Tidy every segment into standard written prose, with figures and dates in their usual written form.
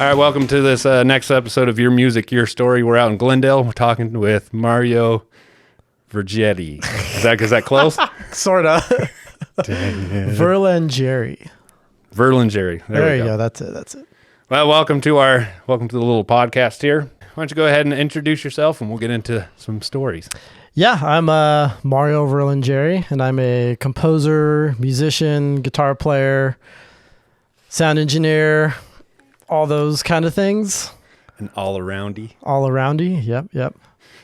All right, welcome to this next episode of Your Music, Your Story. We're out in Glendale. We're talking with Mario Verlangieri. Is that close? Sort of. Verlangieri. Verlangieri. There you go. That's it. Well, welcome to the little podcast here. Why don't you go ahead and introduce yourself, and we'll get into some stories. Yeah, I'm Mario Verlangieri, and I'm a composer, musician, guitar player, sound engineer, all those kind of things. An all-aroundy. All-aroundy, yep.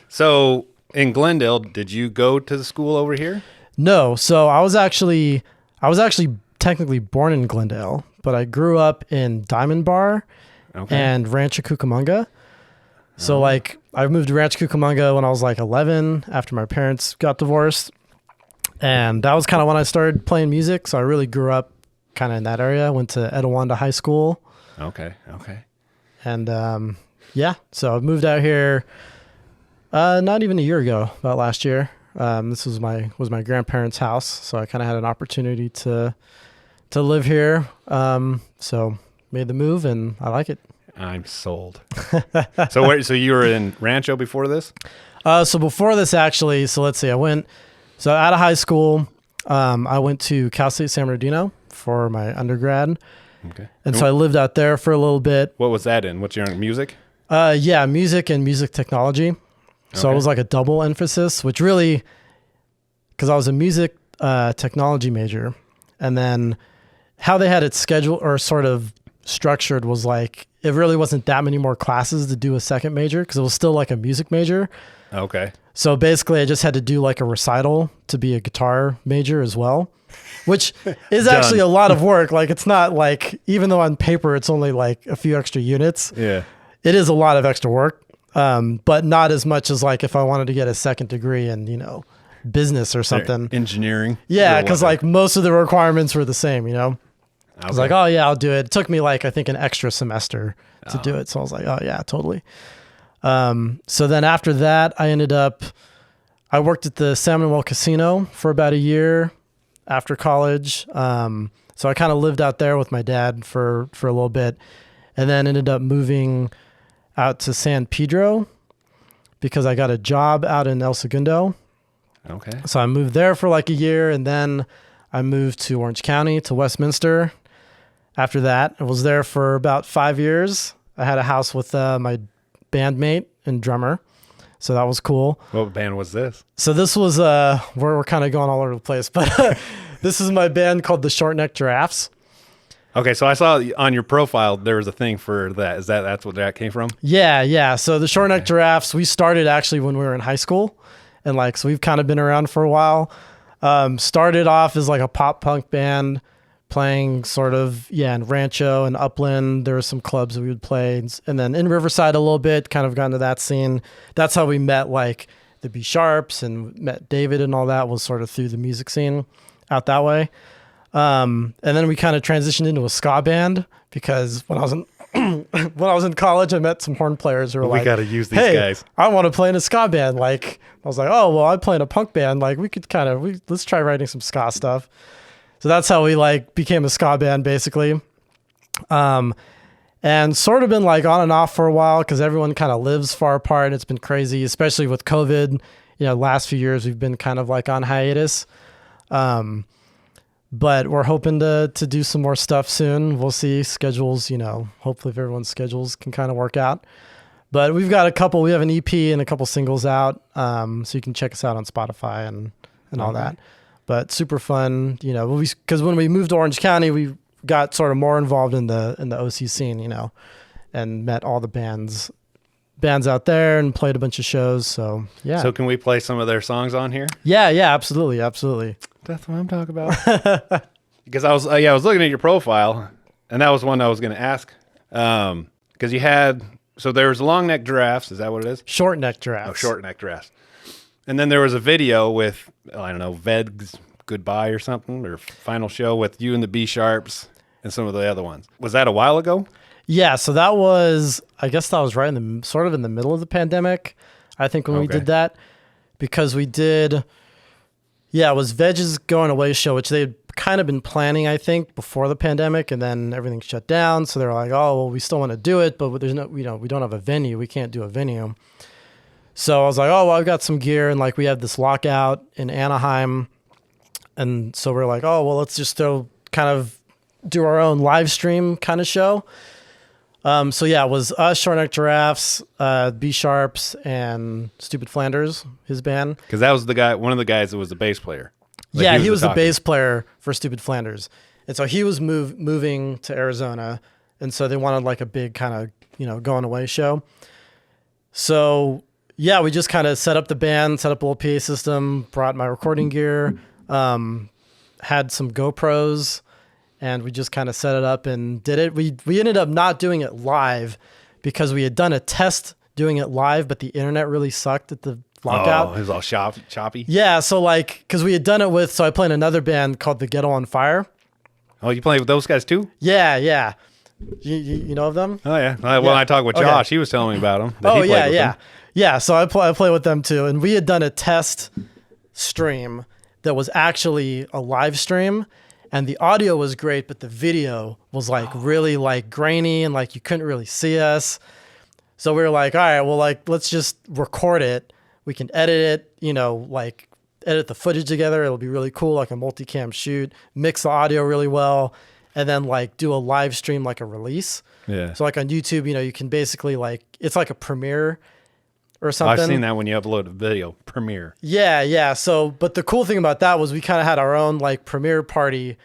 So, in Glendale, did you go to the school over here? No, so I was actually technically born in Glendale, but I grew up in Diamond Bar and Rancho Cucamonga. So I moved to Rancho Cucamonga when I was 11 after my parents got divorced. And that was kind of when I started playing music. So I really grew up kind of in that area. I went to Etowanda High School. Okay. And so I moved out here not even a year ago, about last year. This was my grandparents' house. So I kind of had an opportunity to live here. So made the move and I like it. I'm sold. So you were in Rancho before this? So before this, actually, so let's see, out of high school, I went to Cal State San Bernardino for my undergrad. Okay. And so I lived out there for a little bit. What was that in? What's your music? Yeah, music and music technology. So it was like a double emphasis, which really, because I was a music technology major, and then how they had it scheduled or sort of structured was it really wasn't that many more classes to do a second major because it was still a music major. Okay. So basically I just had to do a recital to be a guitar major as well, which is actually a lot of work. It's not even though on paper it's only a few extra units. Yeah. It is a lot of extra work. But not as much as if I wanted to get a second degree in, business or something. Engineering. Yeah. Cause most of the requirements were the same, I was oh yeah, I'll do it. It took me I think an extra semester to do it. So I was oh yeah, totally. So then after that, I worked at the San Manuel Casino for about a year after college. So I kind of lived out there with my dad for a little bit and then ended up moving out to San Pedro because I got a job out in El Segundo. Okay. So I moved there for a year and then I moved to Orange County to Westminster. After that, I was there for about 5 years. I had a house with my bandmate and drummer. So that was cool. What band was this? So this was, we're kind of going all over the place, but this is my band called the Short Neck Giraffes. Okay, so I saw on your profile there was a thing for that. That's what that came from? Yeah. So the Short Neck Giraffes, we started actually when we were in high school. And so we've kind of been around for a while. Started off as a pop punk band playing sort of, in Rancho and Upland. There were some clubs that we would play. And then in Riverside a little bit, kind of got into that scene. That's how we met the B Sharps and met David and all that was sort of through the music scene out that way. And then we kind of transitioned into a ska band because when I was in college, I met some horn players who were we got to use these guys. I want to play in a ska band. I was oh, well, I play in a punk band. We could let's try writing some ska stuff. So that's how we became a ska band basically. And sort of been on and off for a while because everyone kind of lives far apart. It's been crazy, especially with COVID. Last few years we've been kind of on hiatus. But we're hoping to do some more stuff soon. We'll see schedules, hopefully if everyone's schedules can kind of work out. But we have an EP and a couple singles out. So you can check us out on Spotify and all that. But super fun, because when we moved to Orange County, we got sort of more involved in the OC scene, and met all the bands out there and played a bunch of shows. So yeah. So can we play some of their songs on here? Yeah, absolutely. That's what I'm talking about. Because I was looking at your profile, and that was one I was going to ask. Because you had, so there was long neck giraffes. Is that what it is? Short neck giraffes. Oh, short neck giraffes. And then there was a video with, I don't know, Ved's Goodbye or something, or Final Show with you and the B Sharps and some of the other ones. Was that a while ago? Yeah, so I guess that was right in the middle of the pandemic, I think, when we did that. Because we did, it was Ved's Going Away show, which they had kind of been planning, I think, before the pandemic, and then everything shut down. So they're like, oh, well, we still want to do it, but there's no, we don't have a venue. We can't do a venue. So I was like, oh, well, I've got some gear, and like we have this lockout in Anaheim. And so we're like, oh, well, let's just kind of do our own live stream kind of show. So yeah, it was us, Short Neck Giraffes, B Sharps, and Stupid Flanders, his band. Because that was one of the guys that was the bass player. Like, yeah, he was the bass player for Stupid Flanders. And so he was moving to Arizona. And so they wanted like a big kind of, going away show. So yeah, we just kind of set up the band, set up a little PA system, brought my recording gear, had some GoPros, and we just kind of set it up and did it. We ended up not doing it live because we had done a test doing it live, but the internet really sucked at the lockout. Oh, it was all choppy. Yeah, so like, because we had done it so I played in another band called the Ghetto On Phyre. Oh, you play with those guys too? Yeah. You know of them? Oh, yeah. When I talked with Josh, he was telling me about them. Oh, yeah. Yeah, so I play with them too. And we had done a test stream that was actually a live stream. And the audio was great, but the video was like really like grainy and like you couldn't really see us. So we were like, all right, well, like, let's just record it. We can edit it, like edit the footage together. It'll be really cool, like a multicam shoot, mix the audio really well, and then like do a live stream, like a release. Yeah. So like on YouTube, you can basically like, it's like a premiere or something. I've seen that when you upload a video, Premiere. Yeah. So, but the cool thing about that was we kind of had our own like premiere party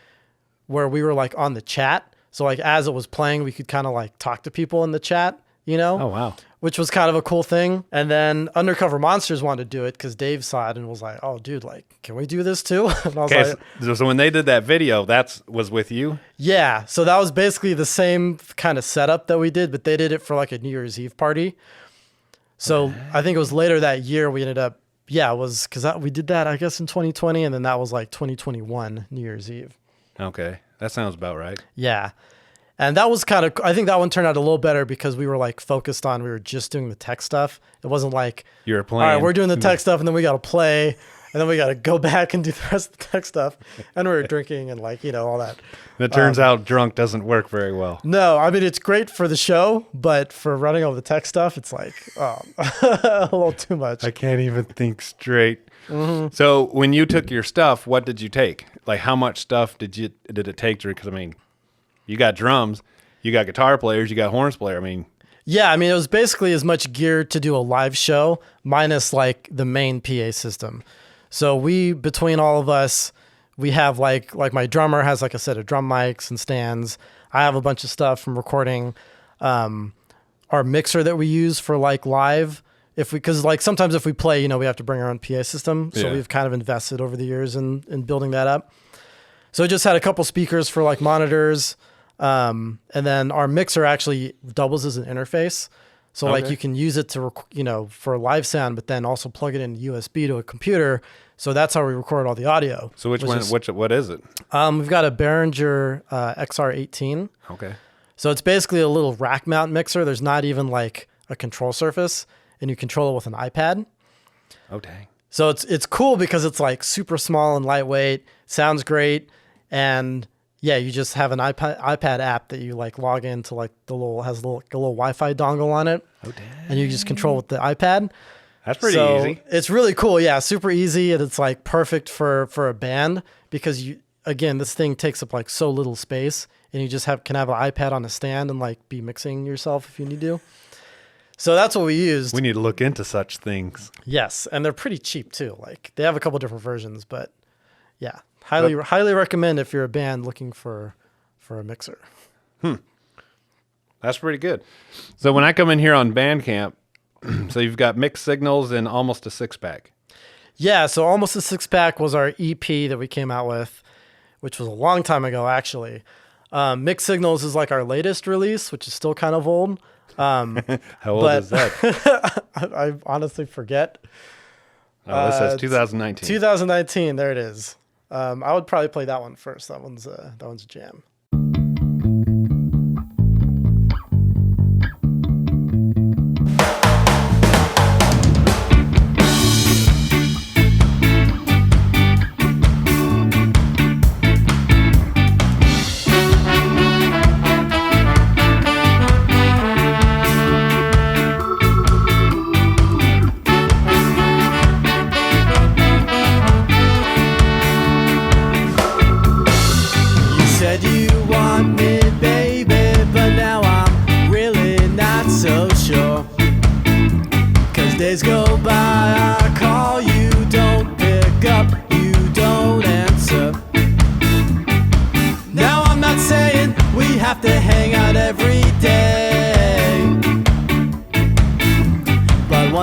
where we were like on the chat. So like as it was playing, we could kind of like talk to people in the chat, Oh, wow. Which was kind of a cool thing. And then Undercover Monsters wanted to do it because Dave saw it and was like, oh, dude, like, can we do this too? And I was like, so when they did that video, was with you? Yeah. So that was basically the same kind of setup that we did, but they did it for like a New Year's Eve party. So I think it was later that year we ended up, it was because we did that, I guess, in 2020. And then that was like 2021 New Year's Eve. Okay. That sounds about right. Yeah. And that was I think that one turned out a little better because we were like focused on, we were just doing the tech stuff. It wasn't like, you were playing. All right, we're doing the tech stuff and then we got to play and then we got to go back and do the rest of the tech stuff. And we were drinking and like, all that. It turns out drunk doesn't work very well. No, I mean, it's great for the show, but for running over the tech stuff, it's like, a little too much. I can't even think straight. Mm-hmm. So when you took your stuff, what did you take? Like how much stuff did it take to, because I mean, you got drums, you got guitar players, you got horns player. I mean, yeah, I mean, it was basically as much gear to do a live show minus like the main PA system. So between all of us, we have like my drummer has like a set of drum mics and stands. I have a bunch of stuff from recording. Our mixer that we use for like live, because like sometimes if we play, we have to bring our own PA system. So we've kind of invested over the years in building that up. So it just had a couple speakers for like monitors. And then our mixer actually doubles as an interface. So like you can use it to, for live sound, but then also plug it in USB to a computer. So that's how we record all the audio. So what is it? We've got a Behringer XR18. Okay. So it's basically a little rack mount mixer. There's not even like a control surface and you control it with an iPad. Oh, dang. So it's cool because it's like super small and lightweight, sounds great. And yeah, you just have an iPad app that you like log into like has a little Wi-Fi dongle on it. Oh, damn. And you just control with the iPad. That's pretty easy. It's really cool. Yeah, super easy. And it's like perfect for a band because this thing takes up like so little space and you just can have an iPad on a stand and like be mixing yourself if you need to. So that's what we used. We need to look into such things. Yes. And they're pretty cheap too. Like they have a couple different versions, but yeah. Highly recommend if you're a band looking for a mixer. That's pretty good. So when I come in here on Bandcamp, so you've got mixed signals and almost a 6-pack. Yeah, so Almost a 6-pack was our EP that we came out with, which was a long time ago actually. Mixed Signals is like our latest release, which is still kind of old. How old is that? I honestly forget. Oh, this says 2019. 2019, there it is. I would probably play that one first. That one's a jam.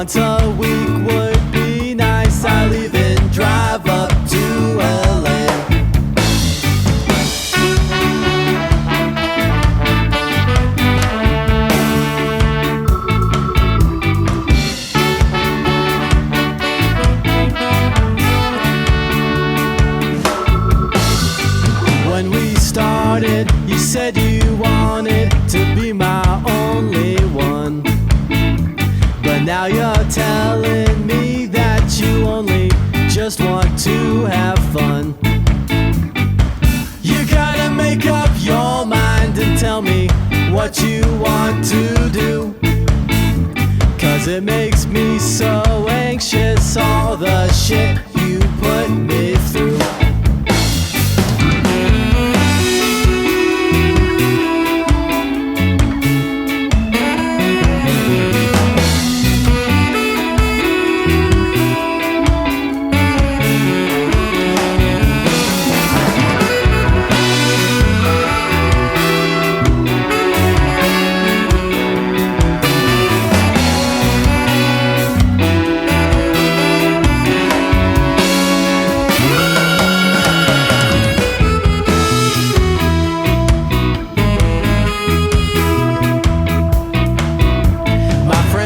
once a week would be nice. I'll even drive up to LA. When we started, you said you wanted to be my only one. But now you're telling me that you only just want to have fun. You gotta make up your mind and tell me what you want to do. 'Cause it makes me so anxious, all the shit you put me through.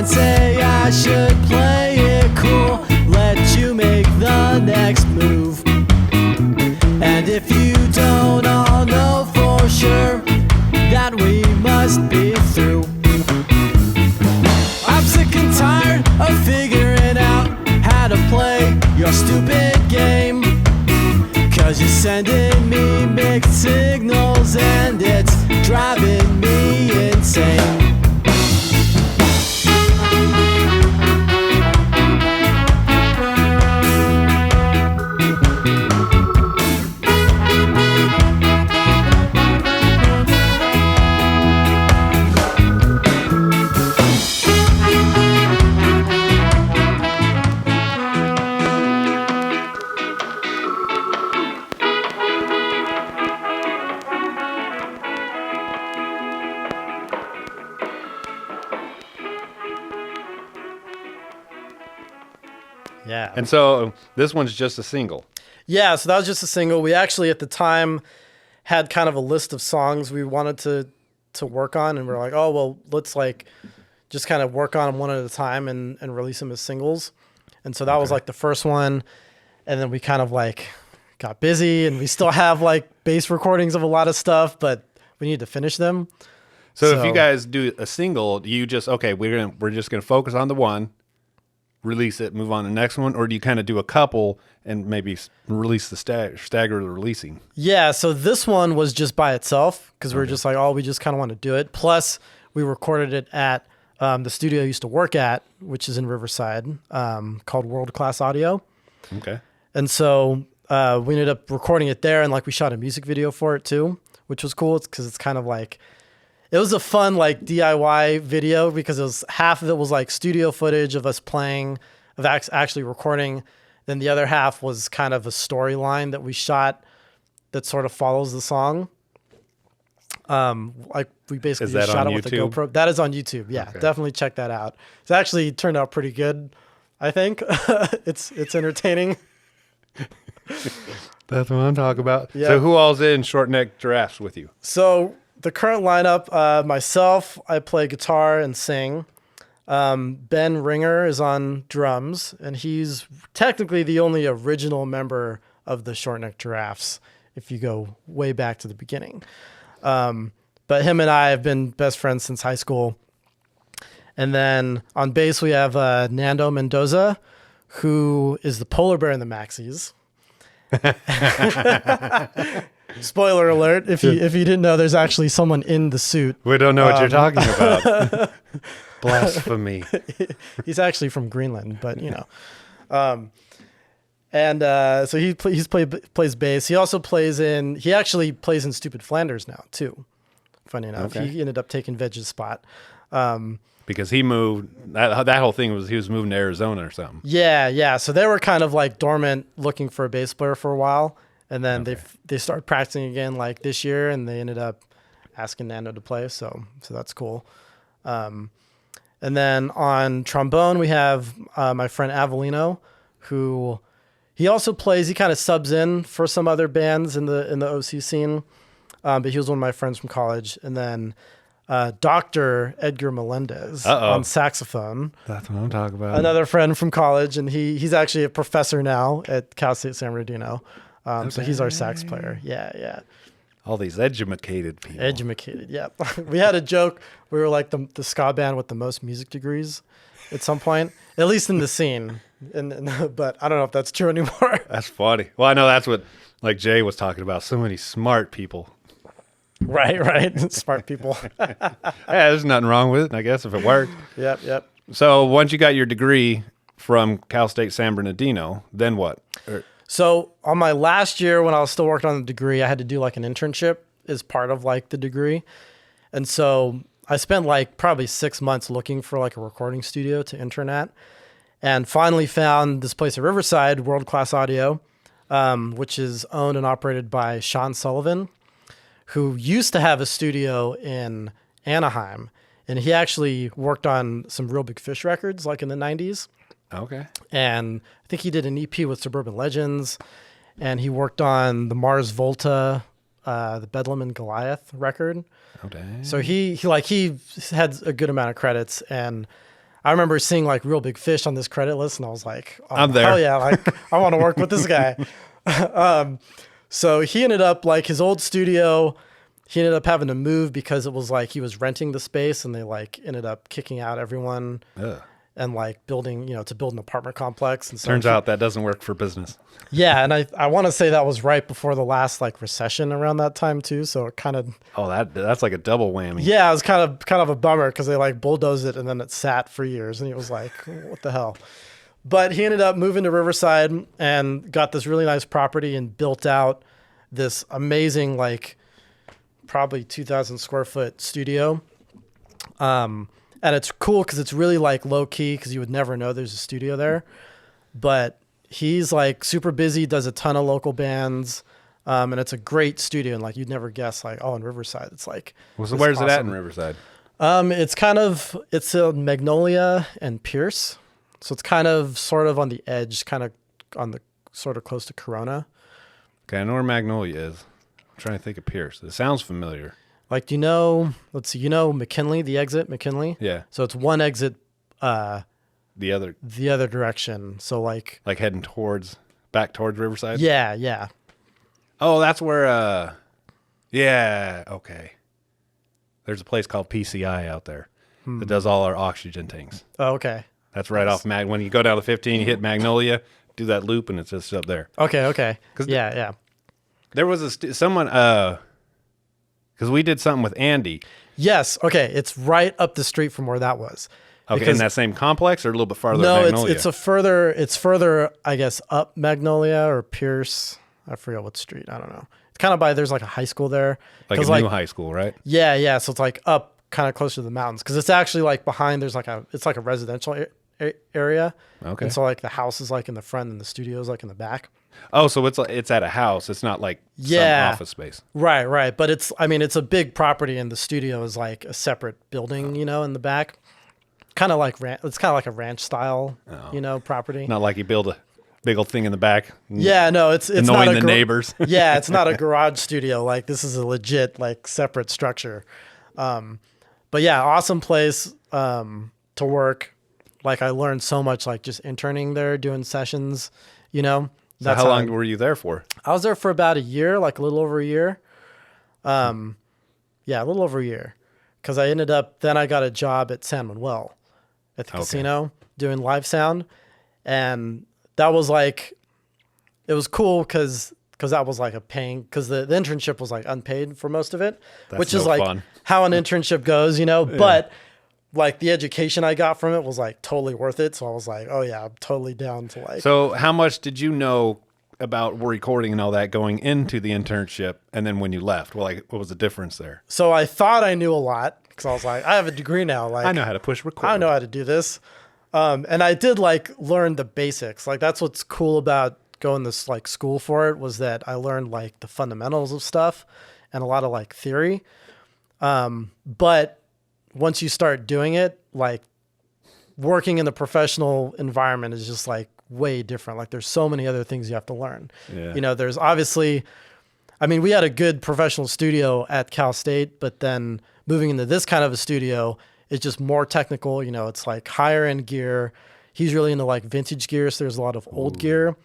Say I should play it cool, let you make the next move. And if you don't all know for sure that we must be through. I'm sick and tired of figuring out how to play your stupid game. 'Cause you're sending me mixed signals and it's driving me insane. Yeah. And so this one's just a single. Yeah, so that was just a single. We actually at the time had kind of a list of songs we wanted to work on, and we're like, oh well, let's like just kind of work on them one at a time and release them as singles. And so that was like the first one, and then we kind of like got busy, and we still have like bass recordings of a lot of stuff, but we need to finish them. So if you guys do a single, do you just we're just gonna focus on the one, release it, move on to the next one, or do you kind of do a couple and maybe release the stagger the releasing? Yeah, so this one was just by itself because we were just like, oh, we just kind of want to do it. Plus, we recorded it at the studio I used to work at, which is in Riverside, called World Class Audio. Okay. And so we ended up recording it there, and like we shot a music video for it too, which was cool. It's because it's kind of like, it was a fun like DIY video because it was half of it was like studio footage of us playing, of actually recording. Then the other half was kind of a storyline that we shot that sort of follows the song. Like we basically just shot it with a GoPro. That is on YouTube. Yeah, definitely check that out. It's actually turned out pretty good, I think. It's entertaining. That's what I'm talking about. Yeah. So who all's in Short Neck Giraffes with you? So the current lineup, myself, I play guitar and sing. Ben Ringer is on drums, and he's technically the only original member of the Short Neck Giraffes, if you go way back to the beginning. But him and I have been best friends since high school. And then on bass, we have Nando Mendoza, who is the polar bear in the Maxies. Spoiler alert, if you didn't know, there's actually someone in the suit. We don't know what you're talking about. Blasphemy. He's actually from Greenland, but you know. So he plays bass. He also actually plays in Stupid Flanders now too. Funny enough, he ended up taking Vege's spot. Because he moved, that whole thing was he was moving to Arizona or something. Yeah. So they were kind of like dormant, looking for a bass player for a while, and then they started practicing again like this year, and they ended up asking Nando to play. So that's cool. And then on trombone, we have my friend Avelino, who he also plays. He kind of subs in for some other bands in the OC scene, but he was one of my friends from college. And then Dr. Edgar Melendez on saxophone. That's what I'm talking about. Another friend from college, and he's actually a professor now at Cal State San Bernardino. So he's our sax player. Yeah. All these educated people. Educated, yeah. We had a joke. We were like the ska band with the most music degrees at some point, at least in the scene. But I don't know if that's true anymore. That's funny. Well, I know that's what like Jay was talking about. So many smart people. Right. Smart people. Yeah, there's nothing wrong with it, I guess, if it works. Yep. So once you got your degree from Cal State San Bernardino, then what? So on my last year when I was still working on the degree, I had to do like an internship as part of like the degree. And so I spent like probably 6 months looking for like a recording studio to intern at, and finally found this place at Riverside, World Class Audio, which is owned and operated by Sean Sullivan, who used to have a studio in Anaheim. And he actually worked on some Real Big Fish records like in the 90s. Okay. And I think he did an EP with Suburban Legends, and he worked on the Mars Volta, the Bedlam and Goliath record. Okay. So he had a good amount of credits, and I remember seeing like Real Big Fish on this credit list, and I was like, oh, I'm there. Hell yeah, like I want to work with this guy. So he ended up like his old studio. He ended up having to move because it was like he was renting the space, and they like ended up kicking out everyone. Ugh. And like building, to build an apartment complex. And so Turns out that doesn't work for business. Yeah. And I want to say that was right before the last like recession around that time too. So it kind of. Oh, that's like a double whammy. Yeah. It was kind of a bummer because they like bulldozed it and then it sat for years and he was like, what the hell? But he ended up moving to Riverside and got this really nice property and built out this amazing, like probably 2,000 square foot studio. And it's cool because it's really like low key because you would never know there's a studio there. But he's like super busy, does a ton of local bands. And it's a great studio. And like you'd never guess like, oh, in Riverside, it's like. Well, so where's it at in Riverside? It's in Magnolia and Pierce. So it's kind of sort of on the edge, kind of on the sort of close to Corona. Okay, I know where Magnolia is. I'm trying to think of Pierce. It sounds familiar. Like, let's see, McKinley, the exit, McKinley? Yeah. So it's one exit the other direction. So like heading back towards Riverside? Yeah. Oh, that's where yeah, okay. There's a place called PCI out there that does all our oxygen tanks. Oh, okay. That's right off when you go down to 15, you hit Magnolia, do that loop, and it's just up there. Okay. Yeah. There was someone because we did something with Andy. Yes. Okay. It's right up the street from where that was. Okay. In that same complex or a little bit farther? No, Magnolia? it's further, I guess, up Magnolia or Pierce. I forget what street. I don't know. It's kind of there's like a high school there. Like a new high school, right? Yeah. So it's like up kind of closer to the mountains because it's actually like behind, it's like a residential area. Okay. And so like the house is like in the front and the studio is like in the back. Oh, so it's at a house. It's not like some office space. Right. But it's a big property and the studio is like a separate building, in the back. Kind of like it's kind of like a ranch style, property. Not like you build a big old thing in the back. Yeah, no, it's annoying not the neighbors. Yeah, it's not a garage studio. Like this is a legit like separate structure. But yeah, awesome place to work. Like I learned so much like just interning there, doing sessions, So how long were you there for? I was there for about a year, like a little over a year. Yeah, a little over a year. Because then I got a job at San Manuel at the casino doing live sound. And that was like, it was cool because that was like because the internship was like unpaid for most of it, which is like fun. How an internship goes, Yeah. But like the education I got from it was like totally worth it. So I was like, oh yeah, I'm totally down to like. So how much did you know about recording and all that going into the internship? And then when you left, what was the difference there? So I thought I knew a lot because I was like, I have a degree now. Like I know how to push record. I know how to do this. And I did like learn the basics. Like that's what's cool about going this like school for it was that I learned like the fundamentals of stuff and a lot of like theory. But once you start doing it, like working in the professional environment is just like way different. Like there's so many other things you have to learn. Yeah. You know, there's obviously, I mean, we had a good professional studio at Cal State, but then moving into this kind of a studio is just more technical. You know, it's like higher end gear. He's really into like vintage gear. So there's a lot of old gear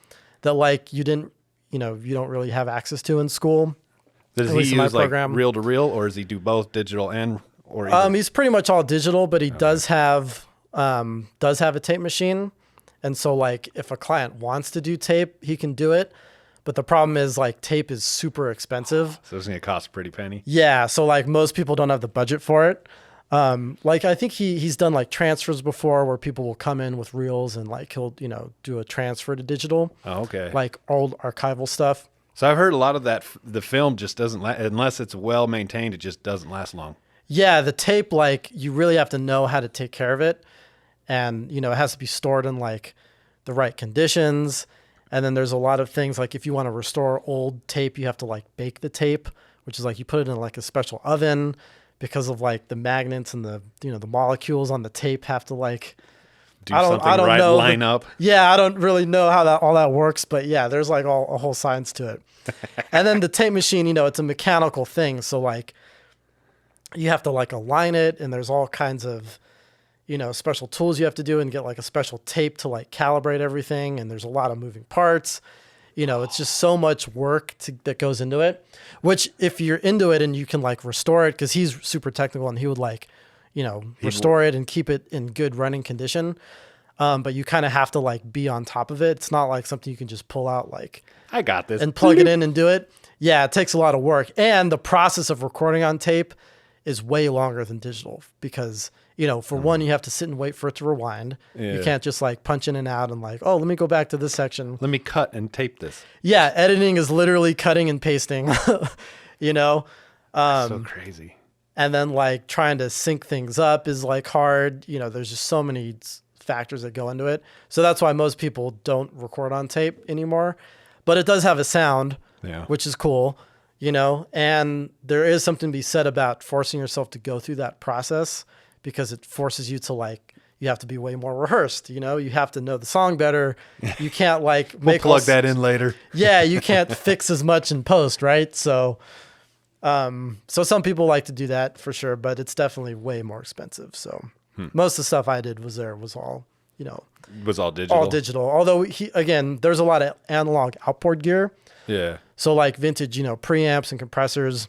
that like you don't really have access to in school. Does he use like reel to reel, or does he do both digital and or either? He's pretty much all digital, but he does have a tape machine. And so like if a client wants to do tape, he can do it. But the problem is like tape is super expensive. So it's going to cost a pretty penny. Yeah. So like most people don't have the budget for it. Like I think he's done like transfers before where people will come in with reels and like he'll, do a transfer to digital. Oh, okay. Like old archival stuff. So I've heard a lot of that. The film just doesn't unless it's well maintained. It just doesn't last long. Yeah, the tape, like you really have to know how to take care of it, and it has to be stored in like the right conditions. And then there's a lot of things like if you want to restore old tape, you have to like bake the tape, which is like you put it in like a special oven because of like the magnets and the the molecules on the tape have to like. I don't know. Line up. Yeah, I don't really know how all that works, but yeah, there's like a whole science to it. And then the tape machine, it's a mechanical thing, so like you have to like align it, and there's all kinds of special tools you have to do, and get like a special tape to like calibrate everything. And there's a lot of moving parts. It's just so much work that goes into it. Which if you're into it and you can like restore it, because he's super technical and he would like. Restore it and keep it in good running condition. But you kind of have to like be on top of it. It's not like something you can just pull out like, I got this, and plug it in and do it. Yeah, it takes a lot of work. And the process of recording on tape is way longer than digital because, for one, you have to sit and wait for it to rewind. Yeah. You can't just like punch in and out and like, oh, let me go back to this section. Let me cut and tape this. Yeah, editing is literally cutting and pasting, That's so crazy. And then like trying to sync things up is like hard. There's just so many factors that go into it. So that's why most people don't record on tape anymore. But it does have a sound, which is cool, and there is something to be said about forcing yourself to go through that process because it forces you to like, you have to be way more rehearsed. You have to know the song better. You can't like we'll plug that in later. Yeah, you can't fix as much in post, right? So some people like to do that for sure, but it's definitely way more expensive. So most of the stuff I did was all, was all digital. All digital. Although there's a lot of analog outboard gear. Yeah. So like vintage, preamps and compressors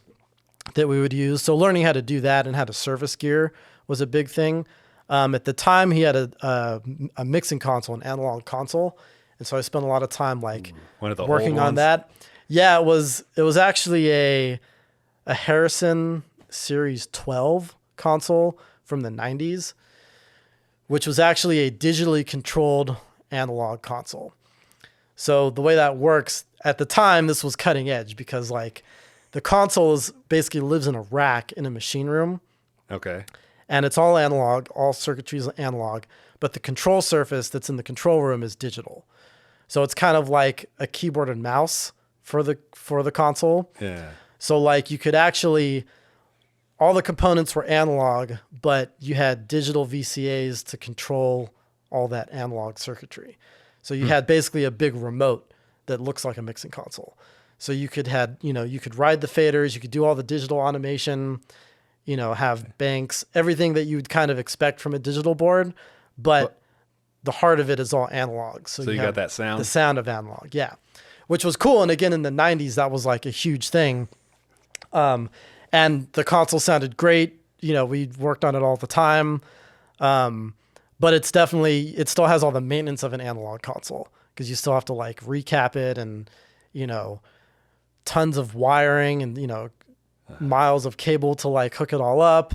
that we would use. So learning how to do that and how to service gear was a big thing. At the time he had a mixing console, an analog console. And so I spent a lot of time like working on that. Yeah, it was actually a Harrison Series 12 console from the 90s, which was actually a digitally controlled analog console. So the way that works, at the time, this was cutting edge because like the console basically lives in a rack in a machine room. Okay. And it's all analog, all circuitry is analog, but the control surface that's in the control room is digital. So it's kind of like a keyboard and mouse for the console. Yeah. So like you could actually, all the components were analog, but you had digital VCAs to control all that analog circuitry. So you had basically a big remote that looks like a mixing console. So you could you could ride the faders, you could do all the digital automation, have banks, everything that you'd kind of expect from a digital board, but the heart of it is all analog. So you got that sound? The sound of analog, yeah. Which was cool. And again, in the 90s, that was like a huge thing. And the console sounded great. We worked on it all the time. But it still has all the maintenance of an analog console because you still have to like recap it and, tons of wiring and, miles of cable to like hook it all up.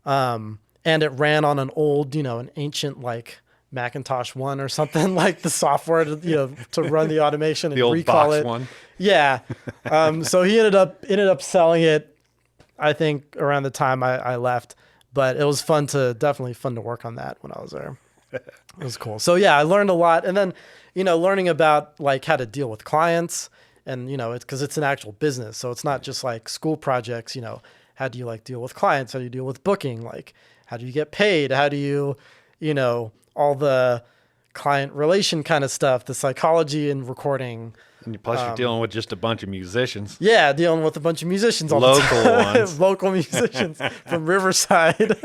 And it ran on an old, an ancient like Macintosh 1 or something, like the software to run the automation and the old recall box it. One. Yeah. So he ended up selling it, I think, around the time I left. But it was definitely fun to work on that when I was there. It was cool. So yeah, I learned a lot. And then, learning about like how to deal with clients and, it's because it's an actual business. So it's not just like school projects, how do you like deal with clients? How do you deal with booking? Like, how do you get paid? How do you, all the client relation kind of stuff, the psychology in recording. And plus, you're dealing with just a bunch of musicians. Yeah, dealing with a bunch of musicians all Local the time. ones. Local musicians from Riverside.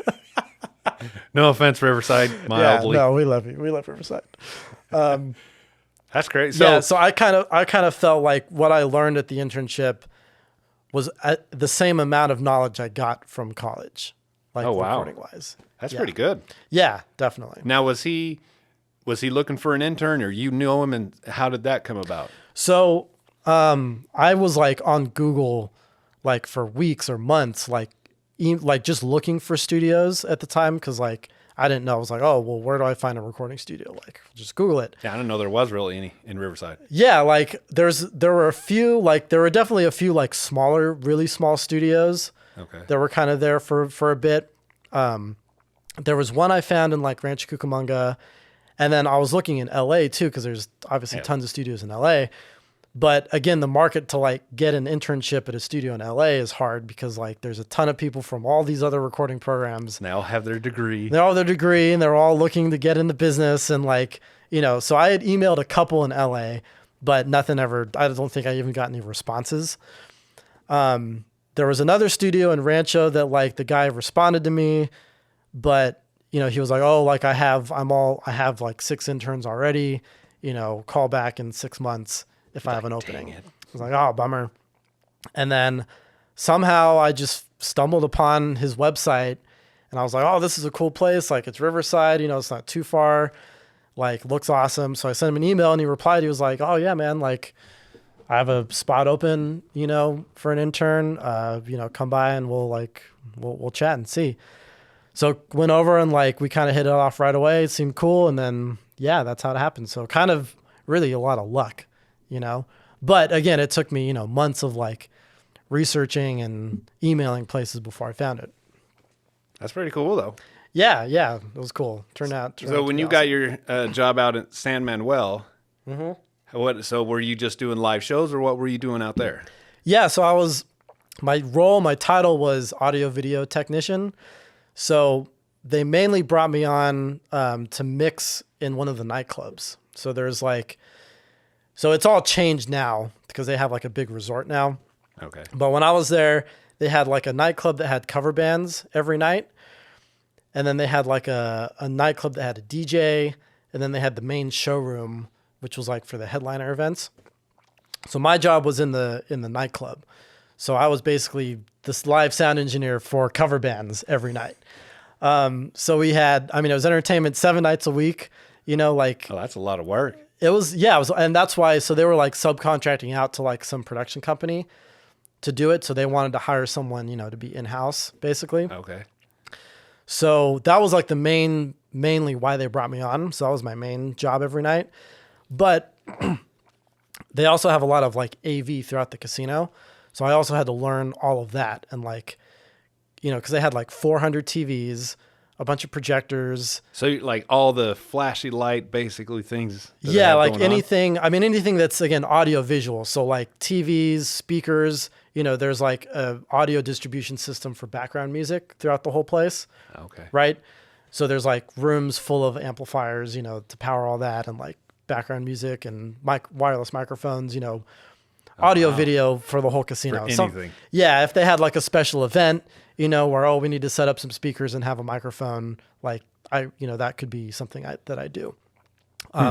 No offense, Riverside, mildly. Yeah, no, we love you. We love Riverside. That's great. So I kind of felt like what I learned at the internship was the same amount of knowledge I got from college, like recording wise. That's pretty good. Yeah, definitely. Now, was he looking for an intern, or you knew him, and how did that come about? So I was like on Google like for weeks or months, like just looking for studios at the time, because like I didn't know. I was like, oh, well, where do I find a recording studio? Like, just Google it. Yeah, I didn't know there was really any in Riverside. Yeah, like there were definitely a few like smaller, really small studios. Okay. That were kind of there for a bit. There was one I found in like Rancho Cucamonga, and then I was looking in LA too, because there's obviously tons of studios in LA. But again, the market to like get an internship at a studio in LA is hard, because like there's a ton of people from all these other recording programs. And they all have their degree. They all have their degree, and they're all looking to get in the business. And like, so I had emailed a couple in LA, but nothing ever, I don't think I even got any responses. There was another studio in Rancho that like the guy responded to me, but he was like, oh, like I have like 6 interns already, call back in 6 months if I have an opening. I was like, oh, bummer. And then somehow I just stumbled upon his website, and I was like, oh, this is a cool place. Like, it's Riverside, it's not too far, like looks awesome. So I sent him an email, and he replied. He was like, oh yeah, man, like I have a spot open, for an intern, come by and we'll chat and see. So went over and like, we kind of hit it off right away. It seemed cool. And then, yeah, that's how it happened. So kind of really a lot of luck, but again, it took me, months of like researching and emailing places before I found it. That's pretty cool though. Yeah. It was cool. Turned out so when you got your job out at San Manuel, mm-hmm. So were you just doing live shows, or what were you doing out there? Yeah. So my title was audio video technician. So they mainly brought me on to mix in one of the nightclubs. So so it's all changed now, because they have like a big resort now. Okay. But when I was there, they had like a nightclub that had cover bands every night. And then they had like a nightclub that had a DJ. And then they had the main showroom, which was like for the headliner events. So my job was in the nightclub. So I was basically this live sound engineer for cover bands every night. So it was entertainment 7 nights a week, like. Oh, that's a lot of work. It was, and that's why, so they were like subcontracting out to like some production company to do it. So they wanted to hire someone, to be in-house basically. Okay. So that was like mainly why they brought me on. So that was my main job every night. But they also have a lot of like AV throughout the casino. So I also had to learn all of that, and like, because they had like 400 TVs, a bunch of projectors. So like all the flashy light, basically things. Yeah, like anything. I mean, anything that's again audio visual. So like TVs, speakers. There's like a audio distribution system for background music throughout the whole place. Okay. Right. So there's like rooms full of amplifiers, to power all that, and like background music and wireless microphones. Audio, video for the whole casino. For anything. If they had like a special event, where, we need to set up some speakers and have a microphone, like that could be something that I do.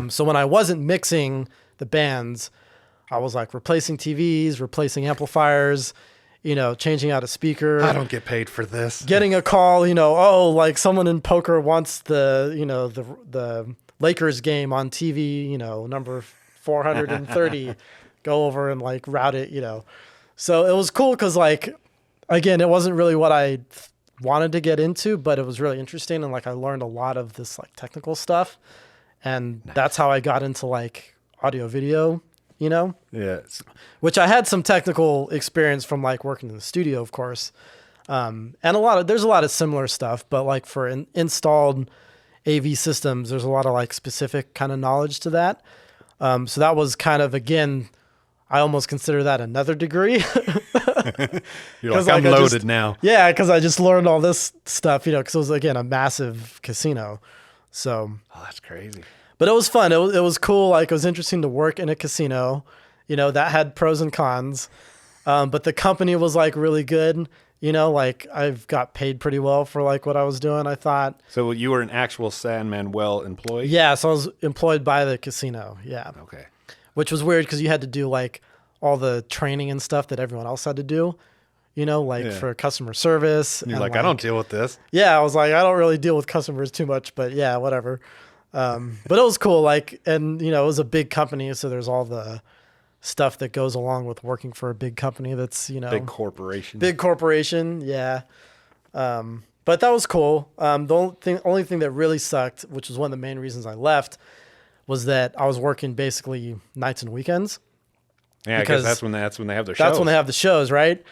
So when I wasn't mixing the bands, I was like replacing TVs, replacing amplifiers, changing out a speaker. I don't get paid for this. Getting a call, like someone in poker wants the Lakers game on TV, number 430. Go over and like route it, So it was cool because like, again, it wasn't really what I wanted to get into, but it was really interesting. And like, I learned a lot of this like technical stuff, and that's how I got into like audio video, Yeah. Which I had some technical experience from like working in the studio, of course. And there's a lot of similar stuff, but like for installed AV systems, there's a lot of like specific kind of knowledge to that. So that was kind of, again, I almost consider that another degree. You're like, I'm loaded now. Yeah, because I just learned all this stuff, because it was, again, a massive casino. So, Oh, that's crazy. but it was fun. It was cool. Like, it was interesting to work in a casino. You know, that had pros and cons. But the company was like really good. You know, like I've got paid pretty well for like what I was doing, I thought. So you were an actual San Manuel employee? Yeah, so I was employed by the casino. Yeah. Okay. Which was weird because you had to do like all the training and stuff that everyone else had to do, you know, like for customer service. And you're like, I don't deal with this. Yeah, I was like, I don't really deal with customers too much, but yeah, whatever. But it was cool. Like, and you know, it was a big company, so there's all the stuff that goes along with working for a big company that's, you know, Big corporation. Big corporation, yeah. But that was cool. The only thing that really sucked, which was one of the main reasons I left, was that I was working basically nights and weekends. Yeah, because that's when they have their shows. That's when they have the shows, right?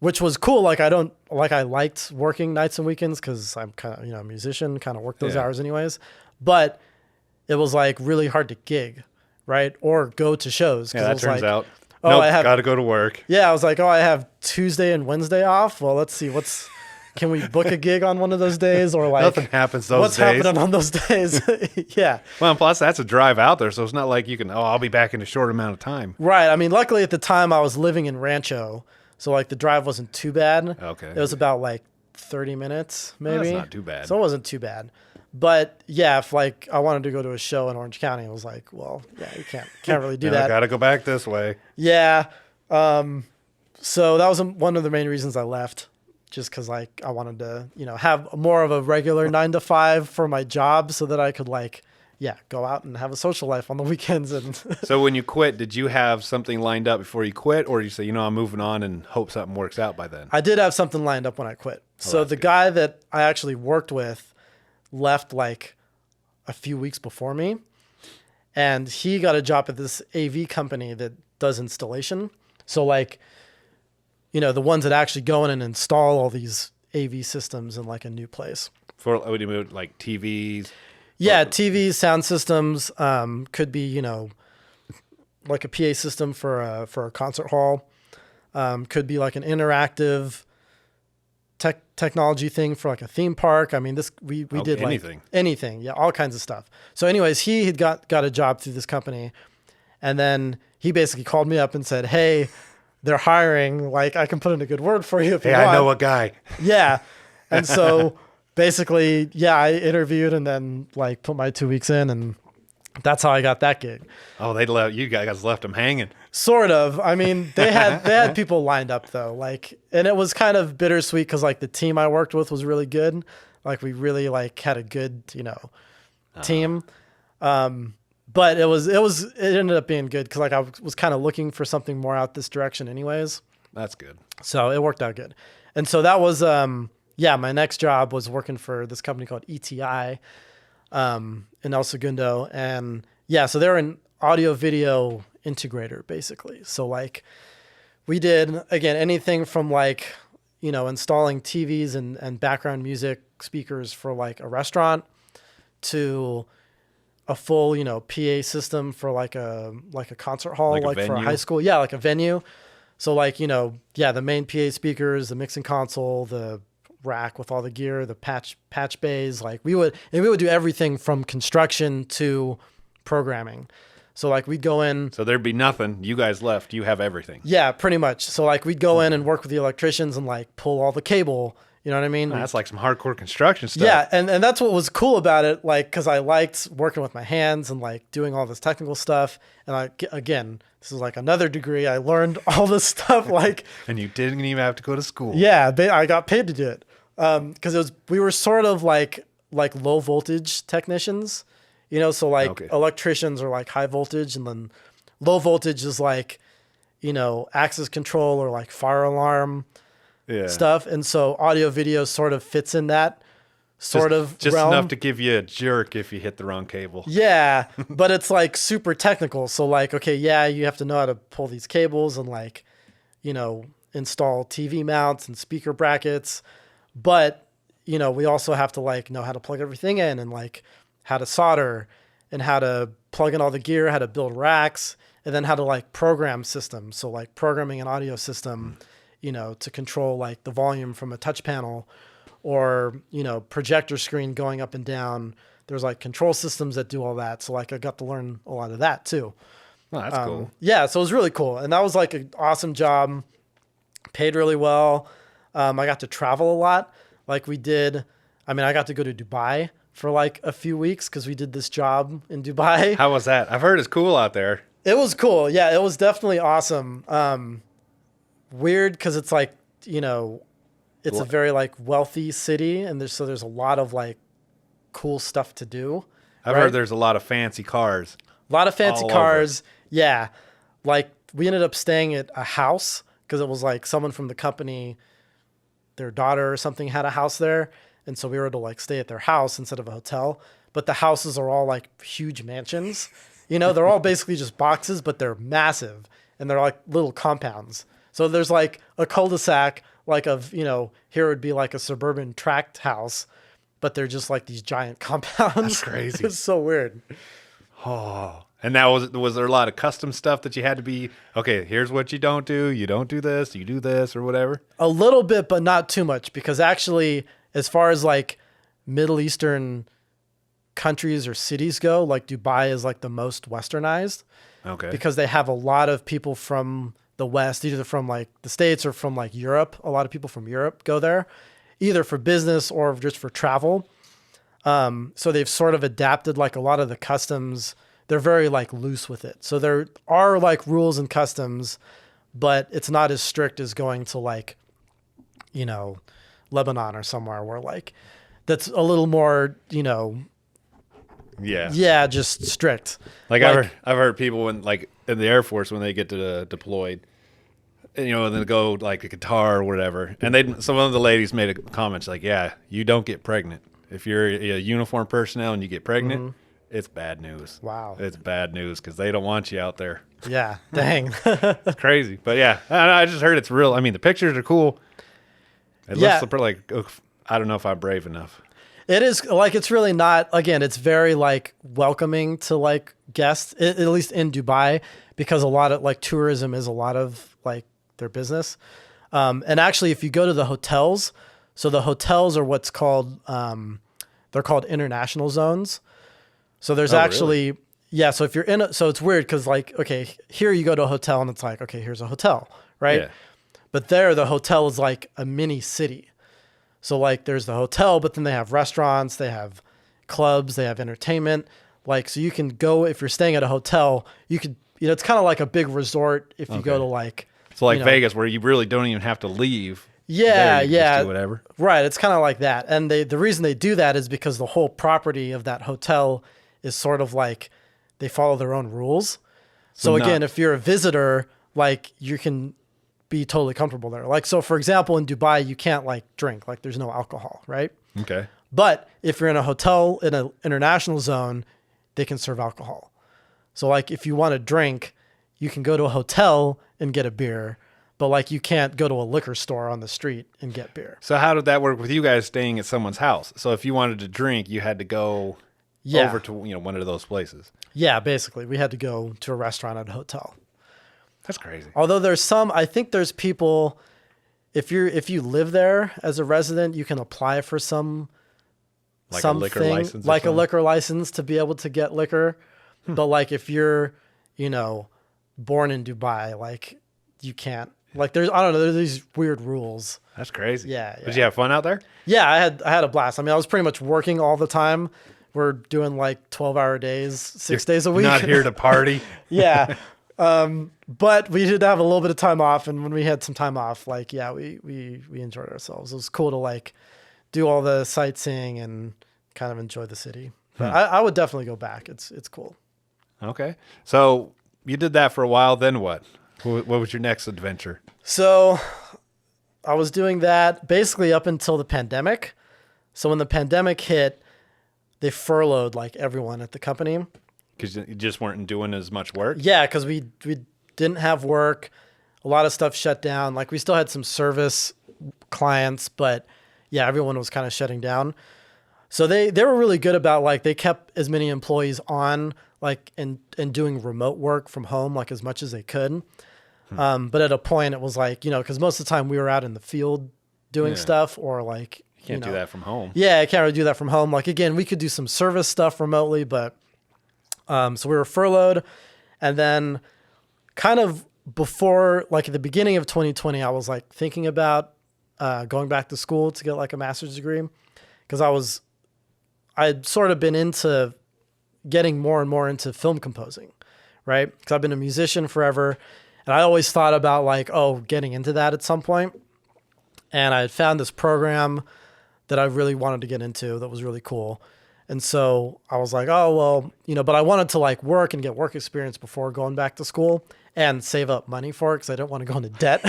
Which was cool. Like I liked working nights and weekends because I'm kind of, you know, a musician, kind of work those hours anyways. But it was like really hard to gig, right? Or go to shows. Yeah, that turns out. Oh, nope, I have got to go to work. Yeah, I was like, oh, I have Tuesday and Wednesday off. Well, let's see, can we book a gig on one of those days? Or like nothing happens those what's days. happening on those days? Yeah. Well, and plus that's a drive out there, so it's not like you can. Oh, I'll be back in a short amount of time. Right. I mean, luckily at the time I was living in Rancho, so like the drive wasn't too bad. Okay. It was about like 30 minutes, maybe. Well, that's not too bad. So it wasn't too bad. But yeah, if like I wanted to go to a show in Orange County, I was like, well, yeah, you can't really do that. I got to go back this way. Yeah. So that was one of the main reasons I left, just because like I wanted to, you know, have more of a regular 9 to 5 for my job, so that I could like, yeah, go out and have a social life on the weekends. And So when you quit, did you have something lined up before you quit, or you say, you know, I'm moving on and hope something works out by then? I did have something lined up when I quit. So the guy that I actually worked with left like a few weeks before me, and he got a job at this AV company that does installation. So like, you know, the ones that actually go in and install all these AV systems in like a new place. For what do you mean, like TVs? Yeah, TVs, sound systems, could be, you know, like a PA system for a concert hall. Could be like an interactive technology thing for like a theme park. I mean, we did anything. Like anything. Yeah, all kinds of stuff. So anyways, he had got a job through this company, and then he basically called me up and said, hey, they're hiring. Like, I can put in a good word for you if you want. I know a guy. Yeah. And so basically, yeah, I interviewed and then like put my 2 weeks in, and that's how I got that gig. Oh, you guys left them hanging. Sort of. I mean, they had people lined up though, like, and it was kind of bittersweet because like the team I worked with was really good. Like we really like had a good, you know, team. But it ended up being good because like I was kind of looking for something more out this direction anyways. That's good. So it worked out good. And so that was, my next job was working for this company called ETI in El Segundo. And yeah, so they're an audio video integrator basically. So like we did, again, anything from like, you know, installing TVs and background music speakers for like a restaurant to a full, you know, PA system for like a concert hall, like for a high school. Yeah, like a venue. So like, you know, yeah, the main PA speakers, the mixing console, the rack with all the gear, the patch bays, like we would do everything from construction to programming. So like we'd go in. So there'd be nothing. You guys left. You have everything. Yeah, pretty much. So like we'd go in and work with the electricians and like pull all the cable. You know what I mean? That's like some hardcore construction stuff. Yeah, and that's what was cool about it, like, because I liked working with my hands and like doing all this technical stuff. And again, this is like another degree. I learned all this stuff, like. And you didn't even have to go to school. Yeah, I got paid to do it because we were sort of like low voltage technicians, you know. So like electricians are like high voltage, and then low voltage is like, you know, access control or like fire alarm. Yeah. Stuff. And so audio video sort of fits in that sort of just realm. Enough to give you a jerk if you hit the wrong cable. Yeah, but it's like super technical. So like, okay, yeah, you have to know how to pull these cables and like, you know, install TV mounts and speaker brackets. But, you know, we also have to like know how to plug everything in and like how to solder and how to plug in all the gear, how to build racks, and then how to like program systems. So like programming an audio system, you know, to control like the volume from a touch panel, or, projector screen going up and down. There's like control systems that do all that. So like I got to learn a lot of that too. Oh, that's cool. Yeah. So it was really cool. And that was like an awesome job. Paid really well. I got to travel a lot. Like I got to go to Dubai for like a few weeks because we did this job in Dubai. How was that? I've heard it's cool out there. It was cool. Yeah, it was definitely awesome. Weird because it's like, it's a very like wealthy city, and there's a lot of like cool stuff to do. I've heard there's a lot of fancy cars. A lot of fancy cars. Over. Yeah. Like we ended up staying at a house because it was like someone from the company, their daughter or something had a house there. And so we were to like stay at their house instead of a hotel. But the houses are all like huge mansions. They're all basically just boxes, but they're massive and they're like little compounds. So there's like a cul-de-sac, like here would be like a suburban tract house, but they're just like these giant compounds. That's crazy. It's so weird. Oh, and that was there a lot of custom stuff that you had to be, okay, here's what you don't do. You don't do this, you do this or whatever. A little bit, but not too much, because actually, as far as like Middle Eastern countries or cities go, like Dubai is like the most westernized. Okay. Because they have a lot of people from the West, either from like the States or from like Europe. A lot of people from Europe go there, either for business or just for travel. So they've sort of adapted like a lot of the customs. They're very like loose with it. So there are like rules and customs, but it's not as strict as going to like, Lebanon or somewhere where like that's a little more, yeah, just strict. Like I've heard people when like in the Air Force when they get to deployed, and then they go like a Qatar or whatever, and some of the ladies made a comment like, yeah, you don't get pregnant if you're a uniformed personnel and you get pregnant. Mm-hmm. It's bad news. Wow. It's bad news because they don't want you out there. Yeah. Dang. It's crazy. But yeah, I just heard it's real. I mean, the pictures are cool. It looks like, I don't know if I'm brave enough. It is like, it's really not, again, it's very like welcoming to like guests, at least in Dubai, because a lot of like tourism is a lot of like their business. And actually, if you go to the hotels, so the hotels are what's called, they're called international zones. So there's really? Yeah. So if you're so it's weird because like, okay, here you go to a hotel and it's like, okay, here's a hotel, right? Yeah. But there, the hotel is like a mini city. So like there's the hotel, but then they have restaurants, they have clubs, they have entertainment. Like, so you can go, if you're staying at a hotel, you could, it's kind of like a big resort if you go to like. So like Vegas where you really don't even have to leave. Yeah, just do whatever. Right. It's kind of like that. And the reason they do that is because the whole property of that hotel is sort of like they follow their own rules. So again, if you're a visitor, like you can be totally comfortable there. Like, so for example, in Dubai, you can't like drink, like there's no alcohol, right? Okay. But if you're in a hotel in an international zone, they can serve alcohol. So like if you want to drink, you can go to a hotel and get a beer, but like you can't go to a liquor store on the street and get beer. So how did that work with you guys staying at someone's house? So if you wanted to drink, you had to go over to one of those places. Yeah, basically. We had to go to a restaurant at a hotel. That's crazy. Although I think there's people, if you live there as a resident, you can apply for a liquor license, like a liquor license to be able to get liquor. But like if you're, born in Dubai, like you can't. Like there's these weird rules. That's crazy. Yeah. Did you have fun out there? Yeah, I had a blast. I mean, I was pretty much working all the time. We're doing like 12-hour days, 6 days a week. Not here to party. Yeah. But we did have a little bit of time off, and when we had some time off, like, yeah, we enjoyed ourselves. It was cool to like do all the sightseeing and kind of enjoy the city. But I would definitely go back. It's cool. Okay. So you did that for a while. Then what? What was your next adventure? So I was doing that basically up until the pandemic. So when the pandemic hit, they furloughed like everyone at the company. Because you just weren't doing as much work? Yeah, because we didn't have work. A lot of stuff shut down. Like we still had some service clients, but yeah, everyone was kind of shutting down. So they were really good about like they kept as many employees on like and doing remote work from home like as much as they could. But at a point it was like, because most of the time we were out in the field doing stuff or like Can't do that from home. Yeah, I can't really do that from home. Like, again, we could do some service stuff remotely, but so we were furloughed. And then kind of before, like at the beginning of 2020, I was like thinking about going back to school to get like a master's degree, because I'd sort of been into getting more and more into film composing, right? Because I've been a musician forever, and I always thought about like, getting into that at some point. And I had found this program that I really wanted to get into that was really cool. And so I was like, but I wanted to like work and get work experience before going back to school and save up money for it because I didn't want to go into debt,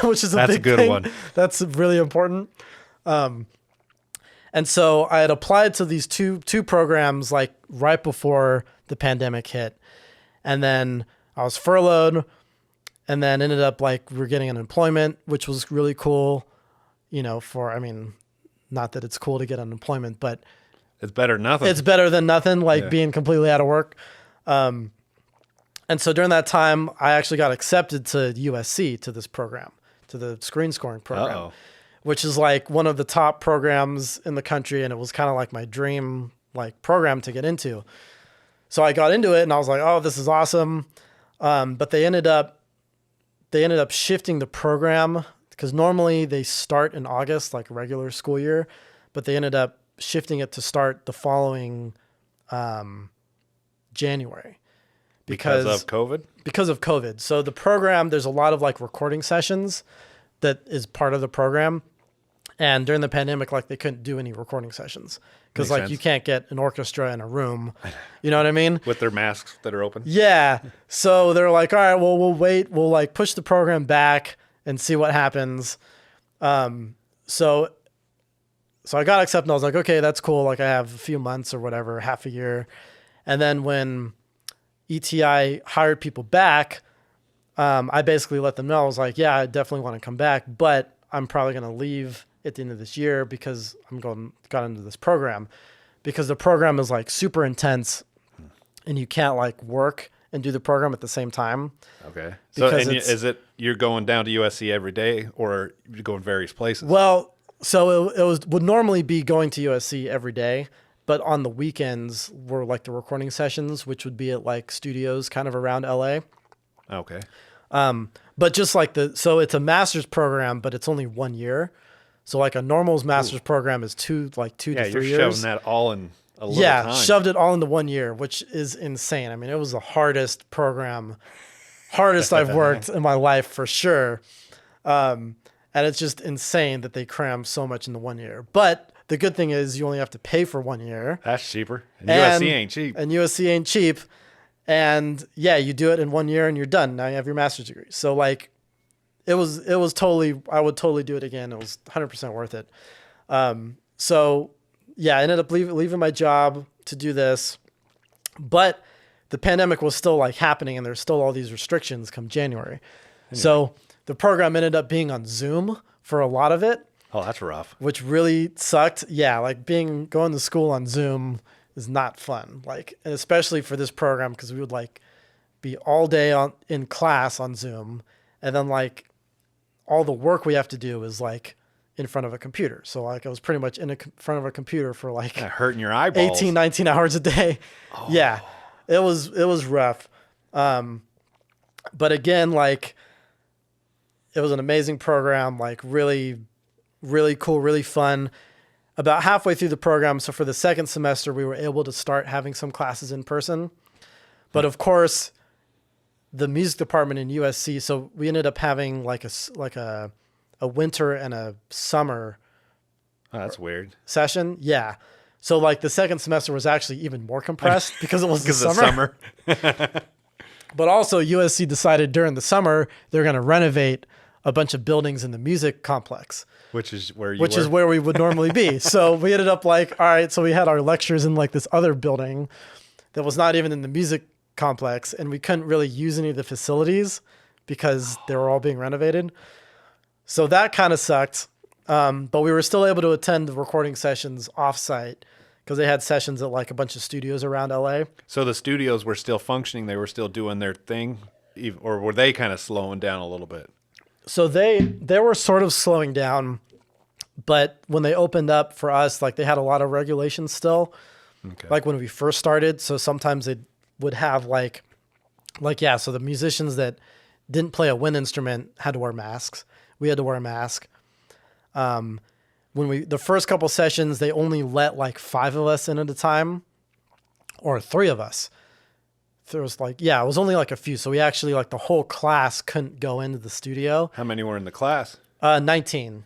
which is a good thing. One. That's really important. And so I had applied to these two programs like right before the pandemic hit. And then I was furloughed and then ended up like we were getting unemployment, which was really cool, not that it's cool to get unemployment, but it's better than nothing. It's better than nothing, like being completely out of work. And so during that time, I actually got accepted to USC, to this program, to the screen scoring program, which is like one of the top programs in the country. And it was kind of like my dream like program to get into. So I got into it and I was like, oh, this is awesome. But they ended up shifting the program because normally they start in August, like a regular school year, but they ended up shifting it to start the following January because of COVID. Because of COVID. So the program, there's a lot of like recording sessions that is part of the program, and during the pandemic, like they couldn't do any recording sessions because like you can't get an orchestra in a room. You know what I mean? With their masks that are open. Yeah. So they're like, all right, well, we'll wait. We'll like push the program back and see what happens. So I got accepted and I was like, okay, that's cool. Like I have a few months or whatever, half a year. And then when ETI hired people back, I basically let them know. I was like, yeah, I definitely want to come back, but I'm probably going to leave at the end of this year because got into this program because the program is like super intense and you can't like work and do the program at the same time. Okay. So you're going down to USC every day or you're going various places? Well, so it would normally be going to USC every day, but on the weekends were like the recording sessions, which would be at like studios kind of around LA. Okay. But just like so it's a master's program, but it's only 1 year. So like a normal's master's program is 2 to 3 years. Yeah, you're shoving that all in a little time. Yeah, shoved it all into 1 year, which is insane. I mean, it was the hardest I've worked in my life for sure. And it's just insane that they cram so much into 1 year. But the good thing is you only have to pay for 1 year. That's cheaper. And USC ain't cheap. And USC ain't cheap. And yeah, you do it in 1 year and you're done. Now you have your master's degree. So like it was totally, I would totally do it again. It was 100% worth it. So yeah, I ended up leaving my job to do this, but the pandemic was still like happening and there's still all these restrictions come January. Anyway. So the program ended up being on Zoom for a lot of it. Oh, that's rough. Which really sucked. Yeah, like going to school on Zoom is not fun. Like, and especially for this program because we would like be all day in class on Zoom, and then like all the work we have to do is like in front of a computer. So like I was pretty much in front of a computer for like hurting your eyeballs. 18, 19 hours a day. Oh. Yeah, it was rough. But again, like it was an amazing program. Like really, really cool, really fun. About halfway through the program, so for the second semester, we were able to start having some classes in person. But of course, the music department in USC, so we ended up having like a winter and a summer. Oh, that's weird. Session, yeah. So like the second semester was actually even more compressed because it was the summer. But also USC decided during the summer they're going to renovate a bunch of buildings in the music complex. Which is where we would normally be. So we ended up like, all right, so we had our lectures in like this other building that was not even in the music complex, and we couldn't really use any of the facilities because they were all being renovated. So that kind of sucked. But we were still able to attend the recording sessions offsite because they had sessions at like a bunch of studios around LA. So the studios were still functioning. They were still doing their thing, or were they kind of slowing down a little bit? So they were sort of slowing down, But when they opened up for us, like they had a lot of regulations still, Okay. like when we first started. So sometimes they would have yeah. So the musicians that didn't play a wind instrument had to wear masks. We had to wear a mask. The first couple sessions, they only let like 5 of us in at a time, or 3 of us. There was it was only like a few. So we actually like the whole class couldn't go into the studio. How many were in the class? 19.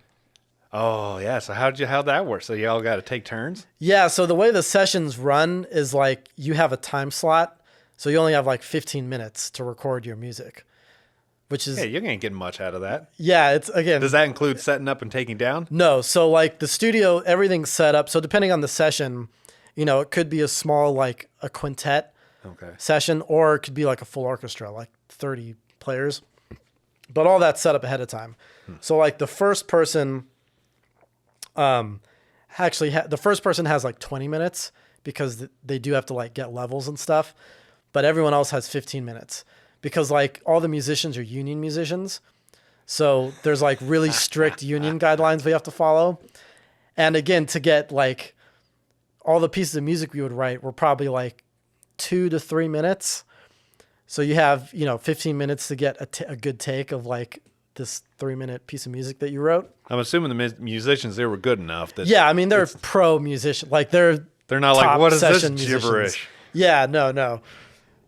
Oh yeah. So how'd that work? So y'all got to take turns? Yeah. So the way the sessions run is like you have a time slot. So you only have like 15 minutes to record your music, which is, Yeah, you ain't getting much out of that. yeah, it's again, Does that include setting up and taking down? no. So like the studio, everything's set up. So depending on the session, it could be a small, like a quintet Okay. session, or it could be like a full orchestra, like 30 players, but all that's set up ahead of time. So like the first person, the first person has like 20 minutes because they do have to like get levels and stuff, but everyone else has 15 minutes because like all the musicians are union musicians. So there's like really strict union guidelines we have to follow. And again, to get like all the pieces of music we would write were probably like 2 to 3 minutes. So you have, 15 minutes to get a good take of like this 3-minute piece of music that you wrote. I'm assuming the musicians there were good enough that Yeah, I mean they're pro musicians. Like they're not like, what is this session musicians. gibberish? Yeah, no.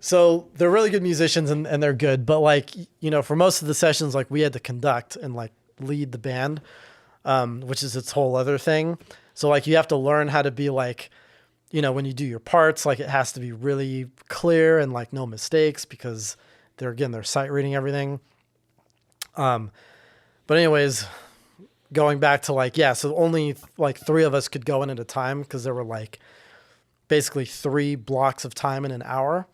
So they're really good musicians and they're good. But like, for most of the sessions, like we had to conduct and like lead the band, which is its whole other thing. So like you have to learn how to be like, when you do your parts, like it has to be really clear and like no mistakes because they're sight reading everything. But anyways, going back to like, yeah, so only like 3 of us could go in at a time because there were like basically 3 blocks of time in an hour.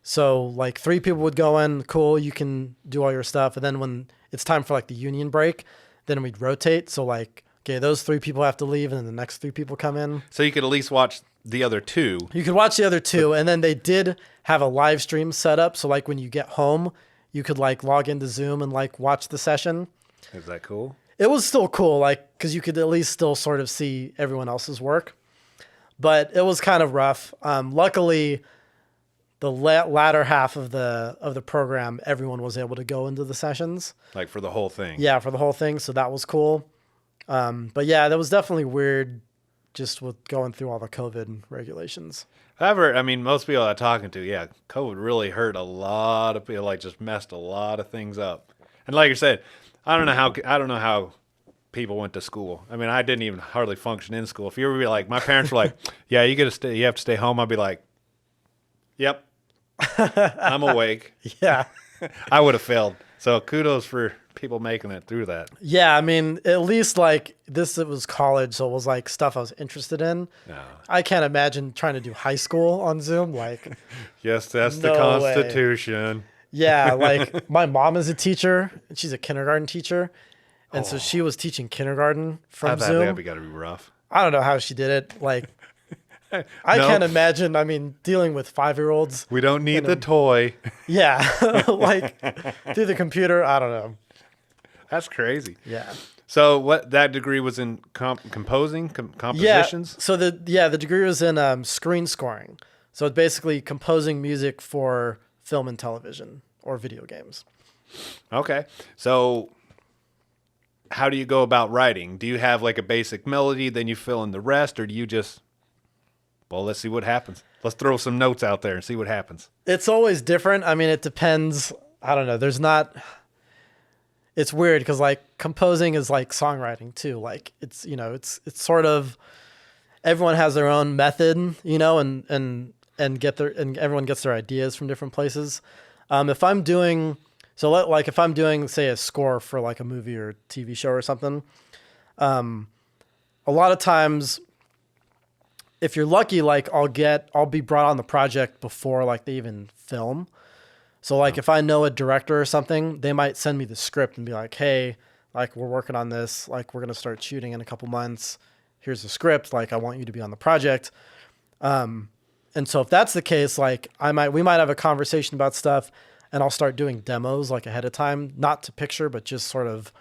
So like 3 people would go in, cool, you can do all your stuff. And then when it's time for like the union break, then we'd rotate. So like, okay, those 3 people have to leave and then the next 3 people come in. So you could at least watch the other 2. You could watch the other 2. And then they did have a live stream set up. So like when you get home, you could like log into Zoom and like watch the session. Is that cool? It was still cool, like, because you could at least still sort of see everyone else's work. But it was kind of rough. Luckily, the latter half of the program, everyone was able to go into the sessions. Like for the whole thing? Yeah, for the whole thing. So that was cool. But yeah, that was definitely weird just with going through all the COVID regulations. However, I mean, most people I'm talking to, yeah, COVID really hurt a lot of people, like just messed a lot of things up. And like you said, I don't know how people went to school. I mean, I didn't even hardly function in school. If you ever be like, my parents were like, yeah, you have to stay home. I'd be like, yep, I'm awake. Yeah. I would have failed. So kudos for people making it through that. Yeah, I mean, at least like this, it was college, so it was like stuff I was interested in. No. I can't imagine trying to do high school on Zoom. Like, Yes, that's No the way. Constitution. yeah, like my mom is a teacher, and she's a kindergarten teacher, and so she was teaching kindergarten from Zoom. That'd got to be rough. I don't know how she did it. Like, I No. can't imagine. I mean, dealing with 5-year-olds. We don't need the toy. Yeah, like through the computer. I don't know. That's crazy. Yeah. So what that degree was in composing, compositions? Yeah. So the degree was in screen scoring. So it's basically composing music for film and television or video games. Okay. So how do you go about writing? Do you have like a basic melody, then you fill in the rest, or do you just, well, let's see what happens. Let's throw some notes out there and see what happens. It's always different. I mean, it depends. I don't know. It's weird because like composing is like songwriting too. Like it's sort of, everyone has their own method, and everyone gets their ideas from different places. If I'm doing say a score for like a movie or TV show or something, a lot of times, if you're lucky, like I'll be brought on the project before like they even film. So like if I know a director or something, they might send me the script and be like, hey, like we're working on this, like we're going to start shooting in a couple months. Here's the script. Like I want you to be on the project. And so if that's the case, like we might have a conversation about stuff and I'll start doing demos like ahead of time, not to picture, but just sort of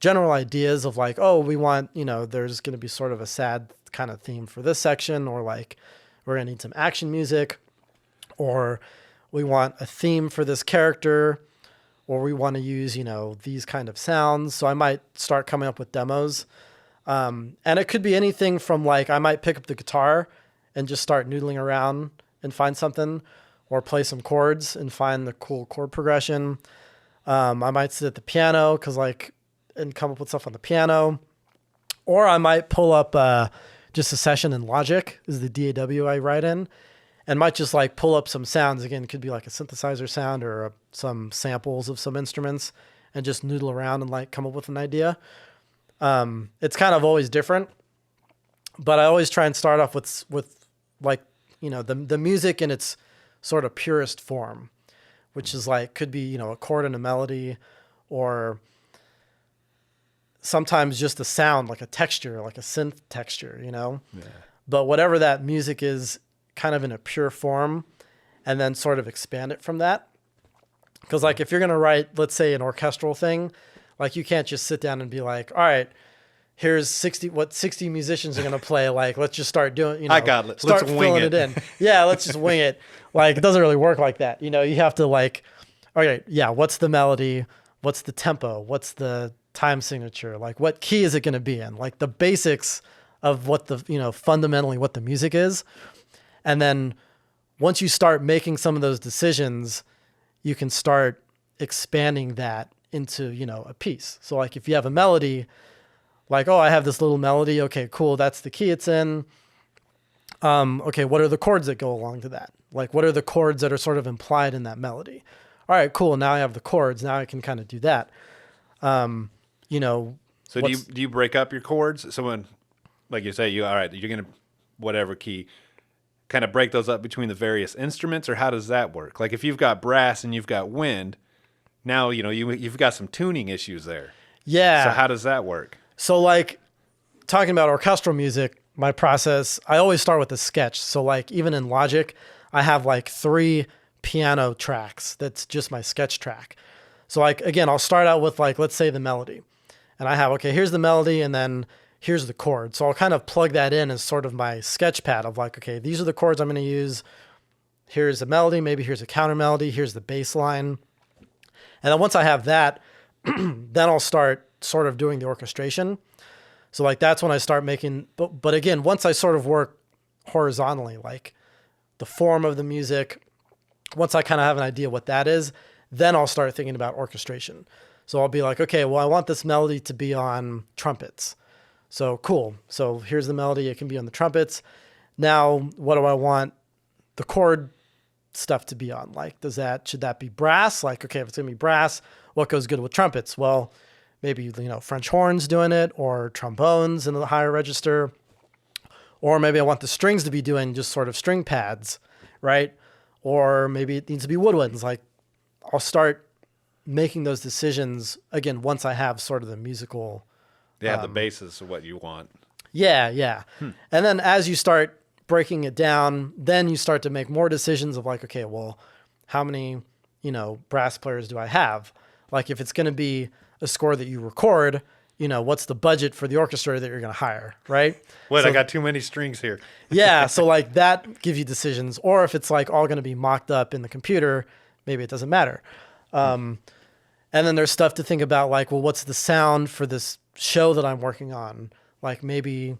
general ideas of like, oh, we want, there's going to be sort of a sad kind of theme for this section, or like we're going to need some action music, or we want a theme for this character, or we want to use, these kind of sounds. So I might start coming up with demos. And it could be anything from like, I might pick up the guitar and just start noodling around and find something, or play some chords and find the cool chord progression. I might sit at the piano and come up with stuff on the piano, or I might pull up just a session in Logic, is the DAW I write in, and might just like pull up some sounds. Again, it could be like a synthesizer sound or some samples of some instruments, and just noodle around and like come up with an idea. It's kind of always different, but I always try and start off with like, the music in its sort of purest form, which is like, could be, a chord and a melody, or sometimes just a sound, like a texture, like a synth texture, Yeah. But whatever that music is, kind of in a pure form, and then sort of expand it from that. Because like if you're going to write, let's say, an orchestral thing, like you can't just sit down and be like, all right, here's 60 musicians are going to play. Like, let's just start doing, I got it. Start let's filling wing it in. Yeah, let's just wing it. Like, it doesn't really work like that. You have to like, okay, yeah, what's the melody? What's the tempo? What's the time signature? Like, what key is it going to be in? Like the basics of what fundamentally what the music is. And then once you start making some of those decisions, you can start expanding that into, a piece. So like if you have a melody, like, oh, I have this little melody. Okay, cool. That's the key it's in. Okay, what are the chords that go along to that? Like, what are the chords that are sort of implied in that melody? All right, cool. Now I have the chords. Now I can kind of do that. So do you break up your chords? Someone, like you say, all right, you're going to, whatever key, kind of break those up between the various instruments, or how does that work? Like if you've got brass and you've got wind, now, you've got some tuning issues there. Yeah. So how does that work? So like talking about orchestral music, my process, I always start with a sketch. So like even in Logic, I have like 3 piano tracks. That's just my sketch track. So like, again, I'll start out with like, let's say the melody, and I have, okay, here's the melody, and then here's the chord. So I'll kind of plug that in as sort of my sketch pad of like, okay, these are the chords I'm going to use. Here's a melody. Maybe here's a counter melody. Here's the bass line. And then once I have that, then I'll start sort of doing the orchestration. So like, that's when I start making, but again, once I sort of work horizontally, like the form of the music, once I kind of have an idea what that is, then I'll start thinking about orchestration. So I'll be like, okay, well, I want this melody to be on trumpets. So cool. So here's the melody. It can be on the trumpets. Now, what do I want the chord stuff to be on? Like, should that be brass? Like, okay, if it's going to be brass, what goes good with trumpets? Well, maybe, French horns doing it, or trombones in the higher register. Or maybe I want the strings to be doing just sort of string pads, right? Or maybe it needs to be woodwinds. Like, I'll start making those decisions, again, once I have sort of the musical... Yeah, the basis of what you want. Yeah. And then as you start breaking it down, then you start to make more decisions of like, okay, well, how many, brass players do I have? Like if it's going to be a score that you record, what's the budget for the orchestra that you're going to hire, right? I got too many strings here. Yeah, so like that gives you decisions. Or if it's like all going to be mocked up in the computer, maybe it doesn't matter. And then there's stuff to think about like, well, what's the sound for this show that I'm working on? Like maybe,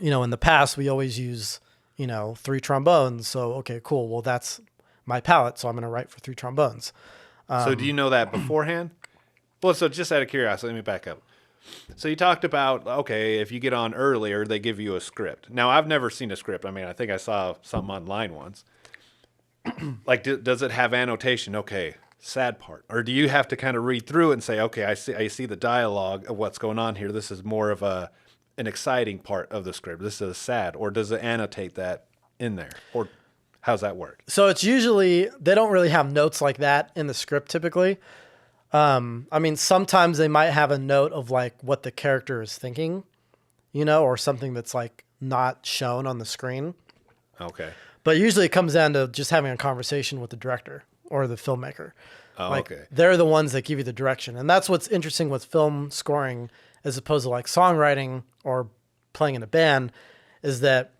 in the past we always use, 3 trombones. So, okay, cool. Well, that's my palette. So I'm going to write for 3 trombones. So do you know that beforehand? Well, so just out of curiosity, let me back up. So you talked about, okay, if you get on earlier, they give you a script. Now, I've never seen a script. I mean, I think I saw something online once. Like, does it have annotation? Okay, sad part. Or do you have to kind of read through it and say, okay, I see the dialogue of what's going on here. This is more of an exciting part of the script. This is sad. Or does it annotate that in there? Or how's that work? So it's usually, they don't really have notes like that in the script typically. I mean, sometimes they might have a note of like what the character is thinking, or something that's like not shown on the screen. Okay. But usually it comes down to just having a conversation with the director or the filmmaker. Oh, Like okay. they're the ones that give you the direction. And that's what's interesting with film scoring as opposed to like songwriting or playing in a band is that,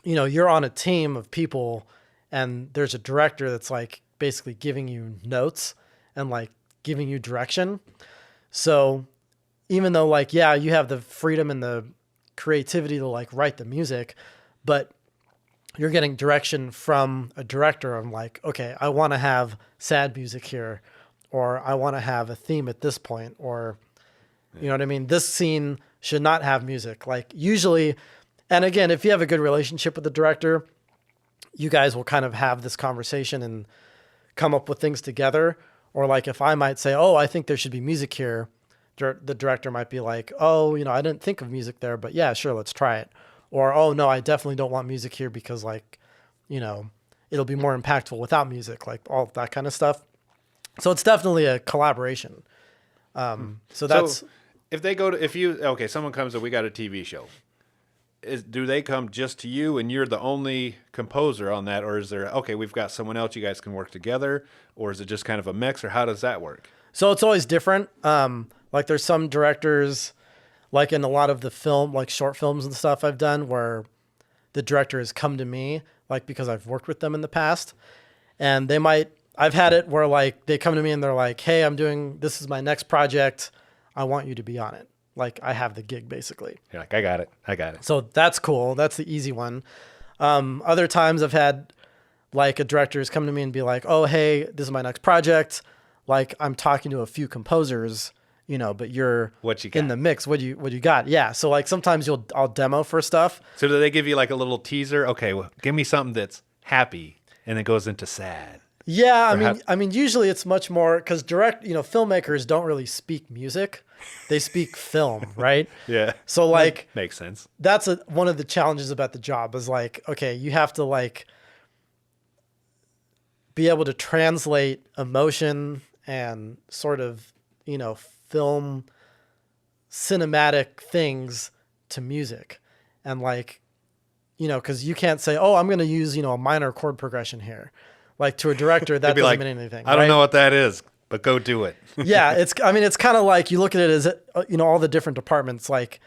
you're on a team of people and there's a director that's like basically giving you notes and like giving you direction. So even though like, yeah, you have the freedom and the creativity to like write the music, but you're getting direction from a director on like, okay, I want to have sad music here, or I want to have a theme at this point, or, you know what I mean? This scene should not have music. Like usually, and again, if you have a good relationship with the director, you guys will kind of have this conversation and come up with things together. Or like if I might say, oh, I think there should be music here, the director might be like, oh, I didn't think of music there, but yeah, sure, let's try it. Or, oh, no, I definitely don't want music here because like, it'll be more impactful without music, like all that kind of stuff. So it's definitely a collaboration. So that's... So if someone comes and we got a TV show, do they come just to you and you're the only composer on that? Or is there, okay, we've got someone else, you guys can work together? Or is it just kind of a mix, or how does that work? So it's always different. Like there's some directors, like in a lot of the film, like short films and stuff I've done, where the director has come to me, like because I've worked with them in the past, and I've had it where like they come to me and they're like, hey, this is my next project. I want you to be on it. Like I have the gig basically. You're like, I got it. So that's cool. That's the easy one. Other times I've had like a director's come to me and be like, oh, hey, this is my next project. Like I'm talking to a few composers, but you're what you got? In the mix. What you got? Yeah. So like sometimes I'll demo for stuff. So do they give you like a little teaser? Okay, well, give me something that's happy and it goes into sad. Yeah. I mean, usually it's much more because filmmakers don't really speak music. They speak film, right? Yeah. So like, that makes sense. That's one of the challenges about the job is like, okay, you have to like be able to translate emotion and sort of, film cinematic things to music. And like, because you can't say, oh, I'm going to use, a minor chord progression here. Like to a director, that doesn't mean anything. I don't know what that is, but go do it. Yeah. It's kind of like you look at it as, all the different departments. Like,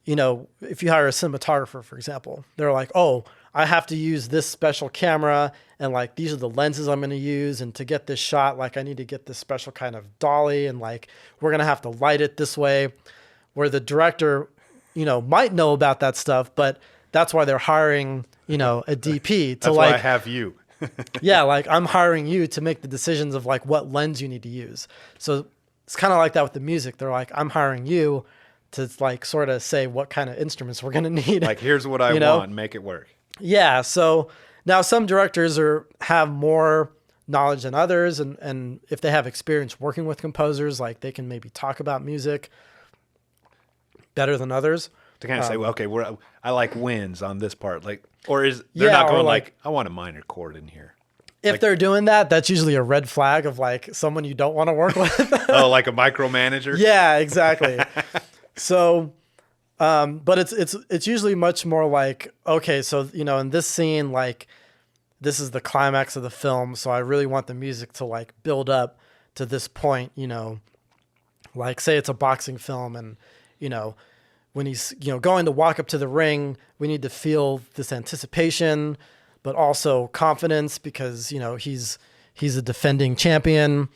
if you hire a cinematographer, for example, they're like, oh, I have to use this special camera and like, these are the lenses I'm going to use. And to get this shot, like I need to get this special kind of dolly and like, we're going to have to light it this way, where the director, might know about that stuff, but that's why they're hiring, a DP to that's like, why I have you. yeah. Like I'm hiring you to make the decisions of like what lens you need to use. So it's kind of like that with the music. They're like, I'm hiring you to like sort of say what kind of instruments we're going to need. Like, here's what I want, make it work. Yeah. So now some directors have more knowledge than others. And if they have experience working with composers, like they can maybe talk about music better than others. To kind of say, well, okay, I like winds on this part. Like, or they're not going like, I want a minor chord in here. If they're doing that, that's usually a red flag of like someone you don't want to work with. Oh, like a micromanager? Yeah, exactly. So, but it's usually much more like, okay, so, in this scene, like this is the climax of the film. So I really want the music to like build up to this point, like say it's a boxing film and, when he's, going to walk up to the ring, we need to feel this anticipation, but also confidence because, he's a defending champion.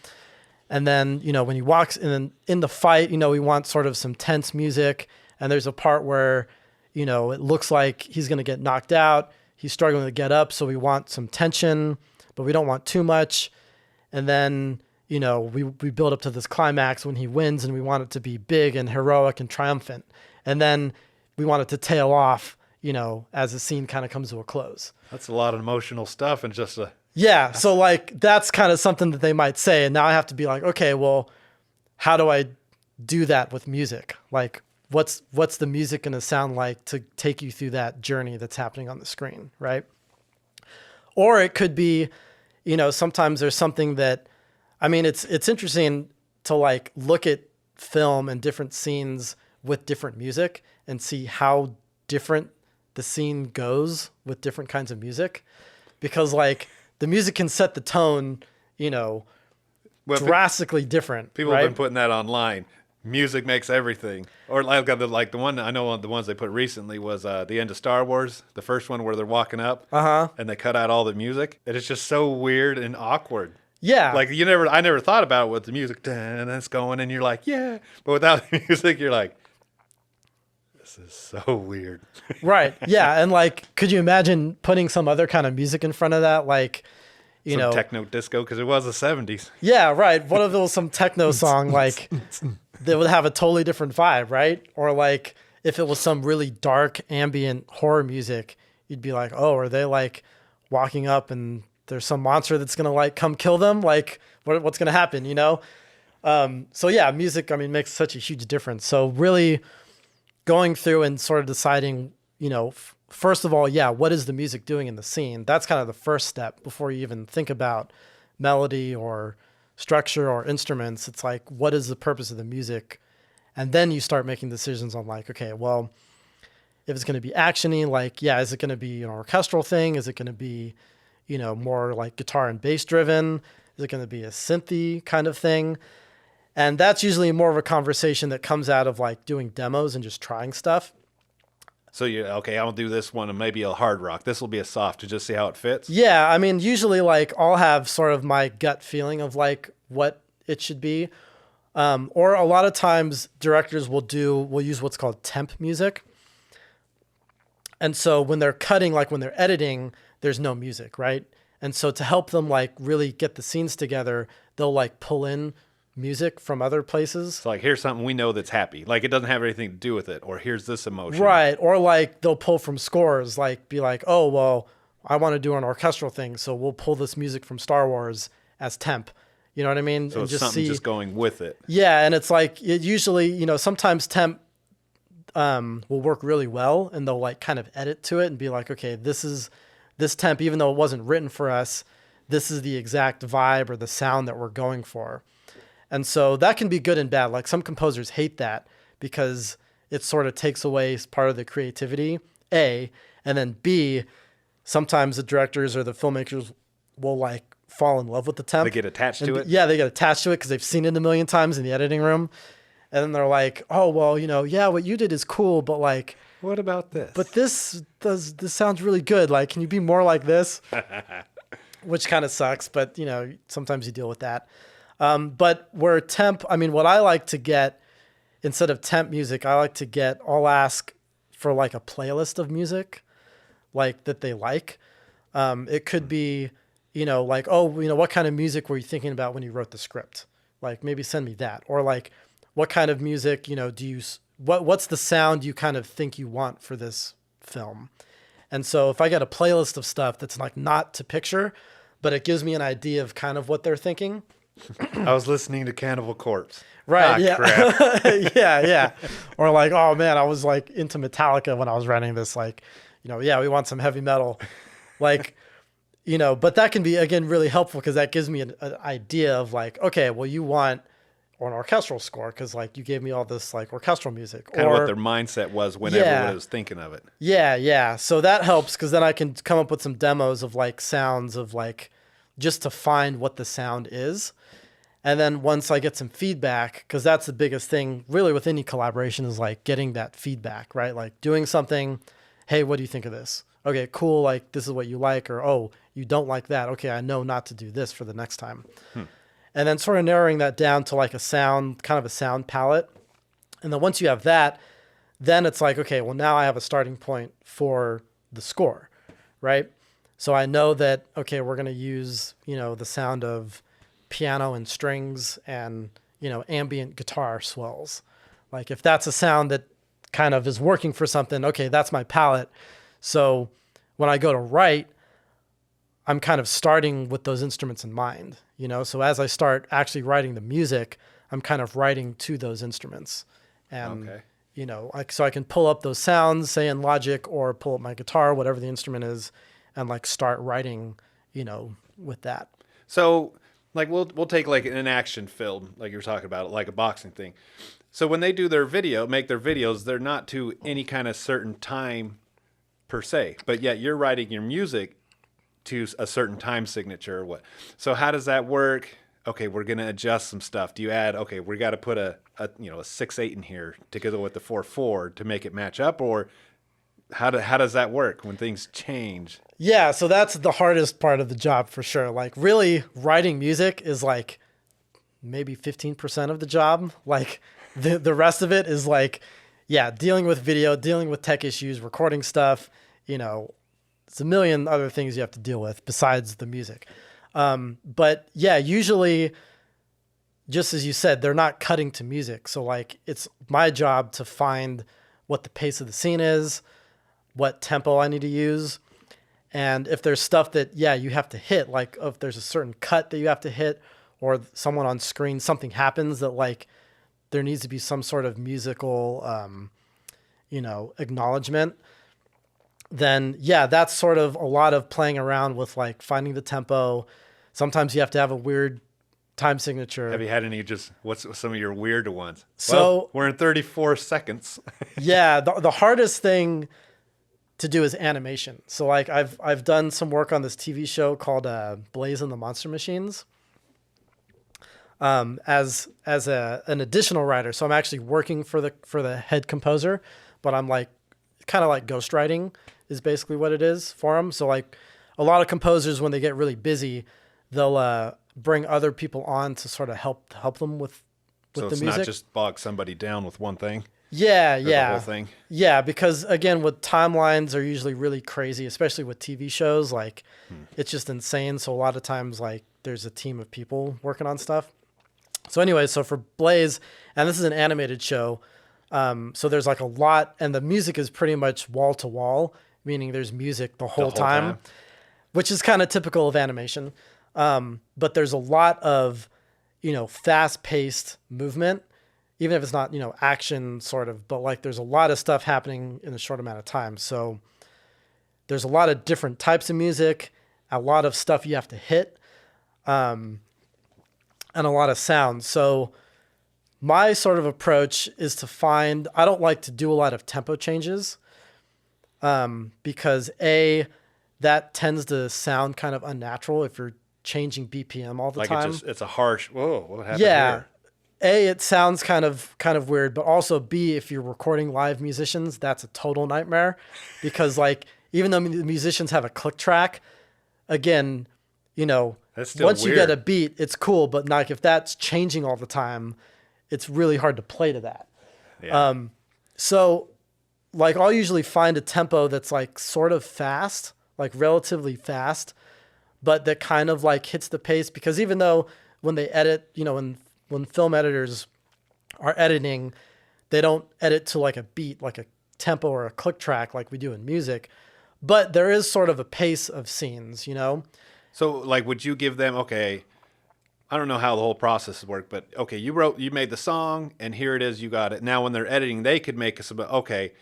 And then, when he walks in the fight, we want sort of some tense music. And there's a part where, it looks like he's going to get knocked out. He's struggling to get up. So we want some tension, but we don't want too much. And then, we build up to this climax when he wins and we want it to be big and heroic and triumphant. And then we want it to tail off, as the scene kind of comes to a close. That's a lot of emotional stuff and just yeah. So like, that's kind of something that they might say. And now I have to be like, okay, well, how do I do that with music? Like what's the music going to sound like to take you through that journey that's happening on the screen. Right. Or it could be, sometimes there's something that, it's interesting to like look at film and different scenes with different music and see how different the scene goes with different kinds of music, because like the music can set the tone, Well, drastically different. people right? have been putting that online. Music makes everything. Or like the one I know, the ones they put recently was the end of Star Wars, the first one where they're walking up, and they cut out all the music. And it's just so weird and awkward. Yeah. Like I never thought about it with the music, and it's going, and you're like, yeah, but without the music, you're like, this is so weird. Right. Yeah. And like, could you imagine putting some other kind of music in front of that? Like, Some techno disco, because it was the 70s. Yeah, right. What if it was some techno song, like that would have a totally different vibe, right? Or like if it was some really dark ambient horror music, you'd be like, oh, are they like walking up and there's some monster that's gonna like come kill them? Like what's gonna happen, So yeah, music, I mean, makes such a huge difference. So really going through and sort of deciding, first of all, yeah, what is the music doing in the scene? That's kind of the first step before you even think about melody or structure or instruments. It's like, what is the purpose of the music? And then you start making decisions on like, okay, well, if it's going to be actiony, like, yeah, is it going to be an orchestral thing? Is it going to be, more like guitar and bass driven? Is it going to be a synthy kind of thing? And that's usually more of a conversation that comes out of like doing demos and just trying stuff. So I'll do this one and maybe a hard rock. This will be a soft to just see how it fits. Yeah, I mean, usually like I'll have sort of my gut feeling of like what it should be. Or a lot of times directors will use what's called temp music. And so when they're cutting, like when they're editing, there's no music, right? And so to help them like really get the scenes together, they'll like pull in music from other places. So like, here's something we know that's happy. Like it doesn't have anything to do with it. Or here's this emotion. Right. Or like they'll pull from scores, like be like, oh, well, I want to do an orchestral thing. So we'll pull this music from Star Wars as temp. You know what I mean? So and it's something just going with it. Yeah. And it's like, it usually, sometimes temp will work really well and they'll like kind of edit to it and be like, okay, this temp, even though it wasn't written for us, this is the exact vibe or the sound that we're going for. And so that can be good and bad. Like some composers hate that because it sort of takes away part of the creativity, A, and then B, sometimes the directors or the filmmakers will like fall in love with the temp. They get attached to it? Yeah, they get attached to it because they've seen it a million times in the editing room. And then they're like, oh, well, yeah, what you did is cool, but like, what about this? But this sounds really good. Like, can you be more like this? Which kind of sucks, but sometimes you deal with that. But where temp, I mean, what I like to get instead of temp music, I'll ask for like a playlist of music, like that they like. It could be, like, oh, what kind of music were you thinking about when you wrote the script? Like maybe send me that. Or like, what kind of music, what's the sound you kind of think you want for this film? And so if I get a playlist of stuff that's like not to picture, but it gives me an idea of kind of what they're thinking. I was listening to Cannibal Corpse. Right. Yeah. Crap. Yeah. Or like, oh man, I was like into Metallica when I was writing this, like, yeah, we want some heavy metal. Like, but that can be, again, really helpful because that gives me an idea of like, okay, well, you want an orchestral score because like you gave me all this like orchestral music. Kind of what their mindset was whenever I was thinking of it. Yeah. So that helps because then I can come up with some demos of like sounds of like just to find what the sound is. And then once I get some feedback, because that's the biggest thing really with any collaboration is like getting that feedback, right? Like doing something, hey, what do you think of this? Okay, cool. Like this is what you like, or, oh, you don't like that. Okay, I know not to do this for the next time. And then sort of narrowing that down to like a sound, kind of a sound palette. And then once you have that, then it's like, okay, well, now I have a starting point for the score, right? So I know that, okay, we're going to use, the sound of piano and strings and, ambient guitar swells. Like if that's a sound that kind of is working for something, okay, that's my palette. So when I go to write, I'm kind of starting with those instruments in mind, So as I start actually writing the music, I'm kind of writing to those instruments. And, so I can pull up those sounds, say in Logic, or pull up my guitar, whatever the instrument is, and like start writing, with that. So like we'll take like an action film, like you were talking about, like a boxing thing. So when they do make their videos, they're not to any kind of certain time per se, but yet you're writing your music to a certain time signature or what. So how does that work? Okay, we're going to adjust some stuff. Do you add, okay, we got to put a 6/8 in here together with the 4/4 to make it match up, or how does that work when things change? Yeah, so that's the hardest part of the job for sure. Like really writing music is like maybe 15% of the job. Like the rest of it is like, yeah, dealing with video, dealing with tech issues, recording stuff, it's a million other things you have to deal with besides the music. But yeah, usually, just as you said, they're not cutting to music. So like, it's my job to find what the pace of the scene is, what tempo I need to use. And if there's stuff that, yeah, you have to hit, like if there's a certain cut that you have to hit, or someone on screen, something happens that like, there needs to be some sort of musical, acknowledgement, then yeah, that's sort of a lot of playing around with like finding the tempo. Sometimes you have to have a weird time signature. Have you had any what's some of your weird ones? So well, we're in 34 seconds. Yeah, the hardest thing to do is animation. So like I've done some work on this TV show called Blaze and the Monster Machines. As an additional writer. So I'm actually working for the head composer, but I'm like kind of like ghostwriting is basically what it is for them. So like a lot of composers, when they get really busy, they'll bring other people on to sort of help them with so the it's music. Not just bog somebody down with one thing. Yeah, The whole thing. Yeah, because again, with timelines are usually really crazy, especially with TV shows. Like it's just insane. So a lot of times, like there's a team of people working on stuff. So anyway, so for Blaze, and this is an animated show, so there's like a lot, and the music is pretty much wall to wall, meaning there's music the whole time, which is kind of typical of animation. But there's a lot of, fast-paced movement, even if it's not, action sort of, but like there's a lot of stuff happening in a short amount of time. So there's a lot of different types of music, a lot of stuff you have to hit, and a lot of sound. So my sort of approach is to I don't like to do a lot of tempo changes, because that tends to sound kind of unnatural if you're changing BPM all the time. It's a harsh, whoa, what happened here? Yeah. It sounds kind of weird, but also B, if you're recording live musicians, that's a total nightmare, because like, even though the musicians have a click track, again, once weird. you get a beat, it's cool, but like if that's changing all the time, it's really hard to play to that. Yeah. So like I'll usually find a tempo that's like sort of fast, like relatively fast, but that kind of like hits the pace, because even though when they edit, when film editors are editing, they don't edit to like a beat, like a tempo or a click track like we do in music, but there is sort of a pace of scenes, So like, would you give them, okay, I don't know how the whole process works, but okay, you made the song and here it is, you got it. Now when they're editing, they could make us about, okay,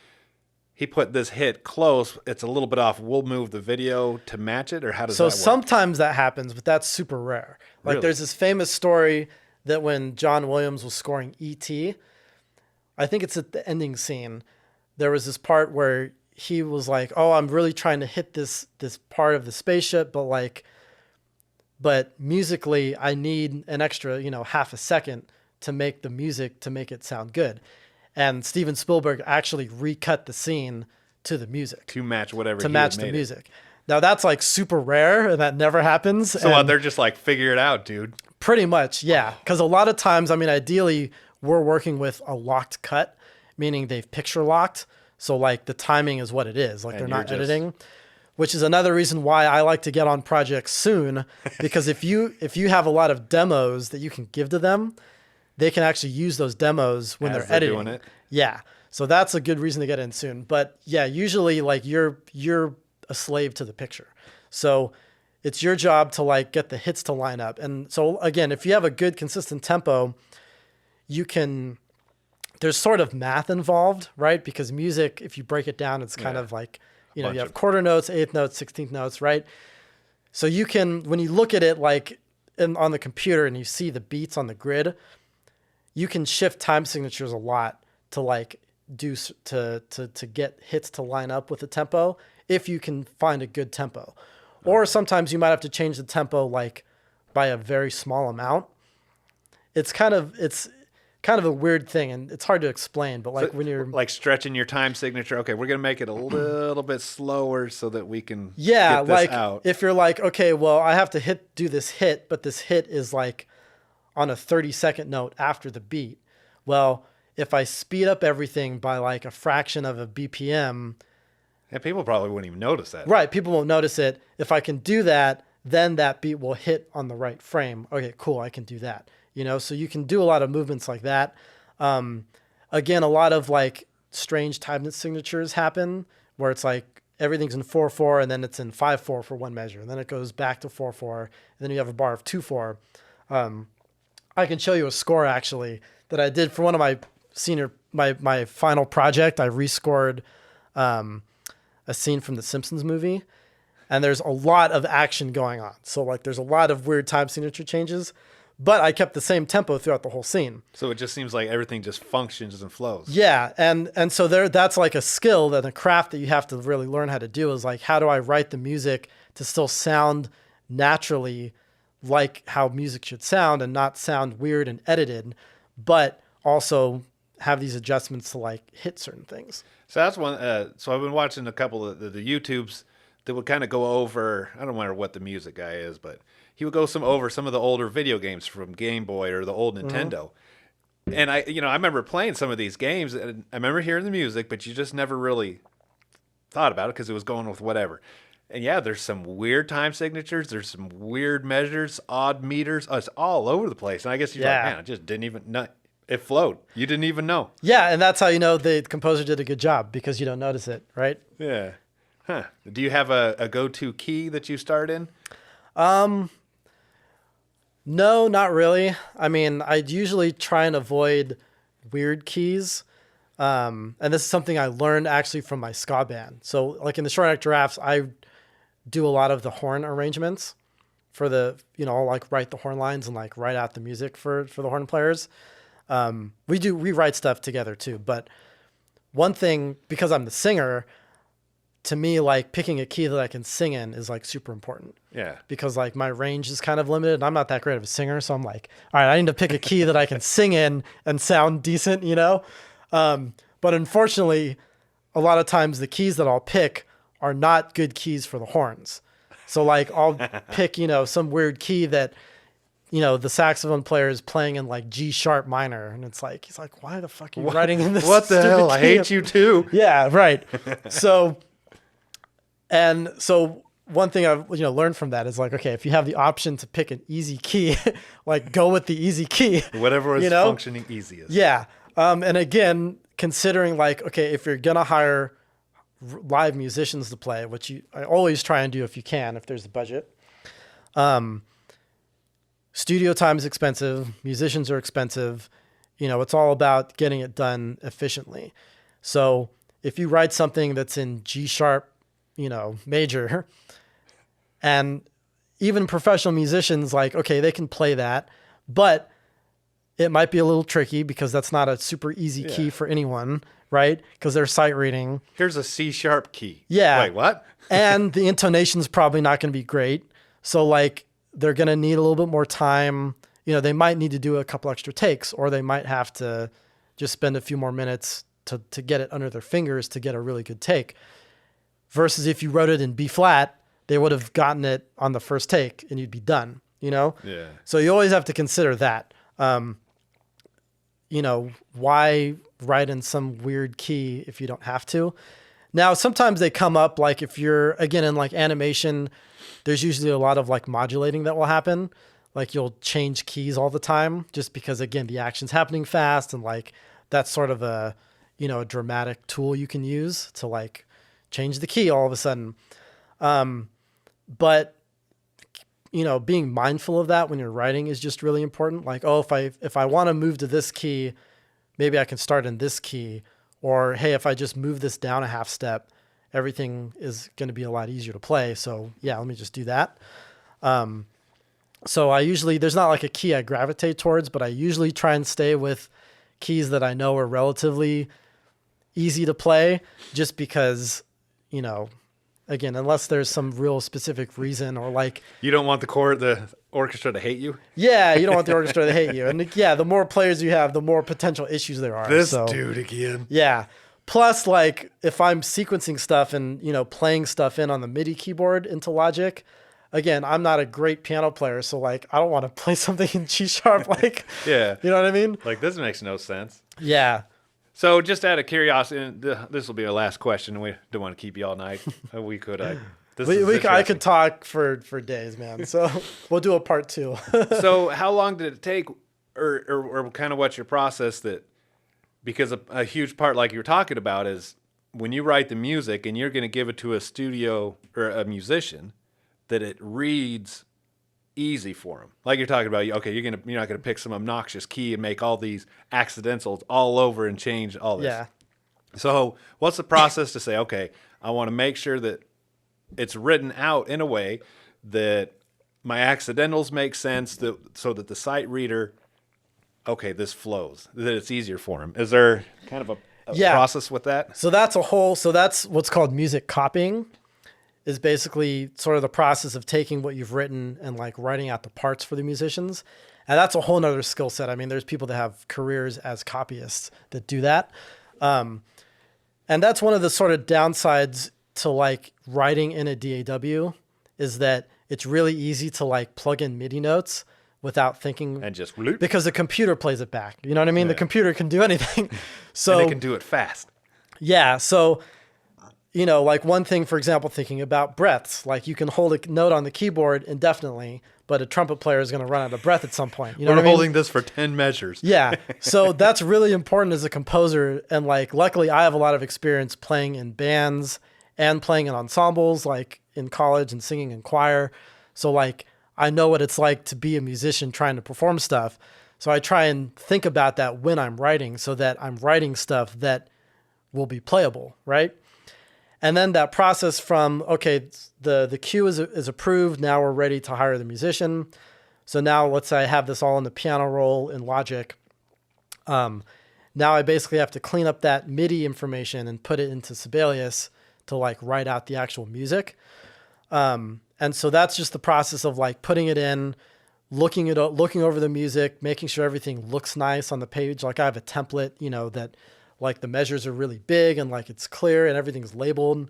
he put this hit close, it's a little bit off, we'll move the video to match it, or how does that work? So sometimes that happens, but that's super rare. Like Really? There's this famous story that when John Williams was scoring E.T., I think it's at the ending scene, there was this part where he was like, oh, I'm really trying to hit this part of the spaceship, but musically I need an extra, half a second to make the music, to make it sound good. And Steven Spielberg actually recut the scene to the music. To match whatever To match the music. Now that's like super rare and that never happens. So they're just like, figure it out, dude. Pretty much, yeah. Because a lot of times, ideally we're working with a locked cut, meaning they've picture locked. So like the timing is what it is. Like they're not editing, which is another reason why I like to get on projects soon, because if you have a lot of demos that you can give to them, they can actually use those demos when they're editing. Doing it. Yeah. So that's a good reason to get in soon. But yeah, usually like you're a slave to the picture. So it's your job to like get the hits to line up. And so again, if you have a good consistent tempo, there's sort of math involved, right? Because music, if you break it down, it's kind of like, you have quarter notes, eighth notes, 16th notes, right? So you can, when you look at it like on the computer and you see the beats on the grid, you can shift time signatures a lot to like to get hits to line up with the tempo if you can find a good tempo. Or sometimes you might have to change the tempo like by a very small amount. It's kind of a weird thing, and it's hard to explain. But like when you're like stretching your time signature, okay, we're gonna make it a little bit slower so that we can get this like out. If you're like, okay, well, I have to do this hit, but this hit is like on a 30-second note after the beat. Well, if I speed up everything by like a fraction of a BPM, and people probably wouldn't even notice that. Right, people won't notice it. If I can do that, then that beat will hit on the right frame. Okay, cool, I can do that. So you can do a lot of movements like that. Again, a lot of like strange time signatures happen where it's like everything's in 4/4 and then it's in 5/4 for one measure. And then it goes back to 4/4 and then you have a bar of 2/4. I can show you a score actually that I did for one of my final project. I rescored a scene from the Simpsons movie, and there's a lot of action going on. So like there's a lot of weird time signature changes, but I kept the same tempo throughout the whole scene. So it just seems like everything just functions and flows. Yeah, and so that's like a skill and a craft that you have to really learn how to do is like, how do I write the music to still sound naturally like how music should sound and not sound weird and edited, but also have these adjustments to like hit certain things. So that's one. So I've been watching a couple of the YouTubes that would kind of go over. I don't remember what the music guy is, but he would go over some of the older video games from Game Boy or the old Nintendo. And I remember playing some of these games, and I remember hearing the music, but you just never really thought about it because it was going with whatever. And yeah, there's some weird time signatures. There's some weird measures, odd meters. It's all over the place. And I guess you're like, man, I just didn't even know. It flowed. You didn't even know. Yeah, and that's how you know the composer did a good job, because you don't notice it, right? Yeah. Huh. Do you have a go-to key that you start in? No, not really. I mean, I usually try and avoid weird keys. And this is something I learned actually from my ska band. So like in the Short Neck Giraffes, I do a lot of the horn arrangements for I'll like write the horn lines and like write out the music for the horn players. We write stuff together too, but one thing, because I'm the singer, to me, like picking a key that I can sing in is like super important. Yeah. Because like my range is kind of limited and I'm not that great of a singer. So I'm like, all right, I need to pick a key that I can sing in and sound decent, But unfortunately, a lot of times the keys that I'll pick are not good keys for the horns. So like I'll pick, some weird key that, the saxophone player is playing in like G sharp minor. And it's like, he's like, why the fuck are you writing in this? What the hell? Key? I hate you too. Yeah, right. So one thing I've, learned from that is like, okay, if you have the option to pick an easy key, like go with the easy key. Whatever is functioning easiest. Yeah. And again, considering like, okay, if you're going to hire live musicians to play, which I always try and do if you can, if there's a budget, studio time is expensive. Musicians are expensive. It's all about getting it done efficiently. So if you write something that's in G sharp, major, and even professional musicians, like, okay, they can play that, but it might be a little tricky because that's not a super easy key for anyone, right? Because they're sight reading. Here's a C sharp key. Yeah. Wait, what? And the intonation's probably not going to be great. So like, they're going to need a little bit more time. They might need to do a couple extra takes, or they might have to just spend a few more minutes to get it under their fingers to get a really good take. Versus if you wrote it in B flat, they would have gotten it on the first take and you'd be done, Yeah. So you always have to consider that. Why write in some weird key if you don't have to? Now, sometimes they come up, like if you're, again, in like animation, there's usually a lot of like modulating that will happen. Like you'll change keys all the time just because, again, the action's happening fast, and like that's sort of a dramatic tool you can use to like change the key all of a sudden. But being mindful of that when you're writing is just really important. Like, oh, if I want to move to this key, maybe I can start in this key. Or, hey, if I just move this down a half step, everything is going to be a lot easier to play. So yeah, let me just do that. So there's not like a key I gravitate towards, but I usually try and stay with keys that I know are relatively easy to play, just because, again, unless there's some real specific reason or like, You don't want the orchestra to hate you? yeah, you don't want the orchestra to hate you. And yeah, the more players you have, the more potential issues there are. This So, dude again. yeah. Plus, like, if I'm sequencing stuff and, playing stuff in on the MIDI keyboard into Logic, again, I'm not a great piano player. So, like, I don't want to play something in G sharp. Like, Yeah. you know what I mean? Like, this makes no sense. Yeah. So, just out of curiosity, and this will be our last question. We don't want to keep you all night. We could. I could talk for days, man. So we'll do a part 2. So, how long did it take, or kind of what's your process that? Because a huge part, like you're talking about, is when you write the music and you're going to give it to a studio or a musician, that it reads easy for them. Like you're talking about, okay, you're not going to pick some obnoxious key and make all these accidentals all over and change all this. Yeah. So what's the process to say, okay, I want to make sure that it's written out in a way that my accidentals make sense, so that the sight reader, okay, this flows, that it's easier for him. Is there kind of a process with that? So that's what's called music copying, is basically sort of the process of taking what you've written and like writing out the parts for the musicians. And that's a whole nother skill set. I mean, there's people that have careers as copyists that do that. And that's one of the sort of downsides to like writing in a DAW, is that it's really easy to like plug in MIDI notes without thinking, And just because the computer plays it back. You know what I mean? The computer can do anything. So and it can do it fast. yeah. So, like one thing, for example, thinking about breaths, like you can hold a note on the keyboard indefinitely, but a trumpet player is going to run out of breath at some point. You know We're what I mean? holding this for 10 measures. Yeah. So that's really important as a composer. And like, luckily I have a lot of experience playing in bands and playing in ensembles, like in college and singing in choir. So like, I know what it's like to be a musician trying to perform stuff. So I try and think about that when I'm writing, so that I'm writing stuff that will be playable, right? And then that process from, okay, the cue is approved. Now we're ready to hire the musician. So now let's say I have this all in the piano roll in Logic. Now I basically have to clean up that MIDI information and put it into Sibelius to like write out the actual music. And so that's just the process of like putting it in, looking over the music, making sure everything looks nice on the page. Like I have a template, that like the measures are really big and like it's clear and everything's labeled.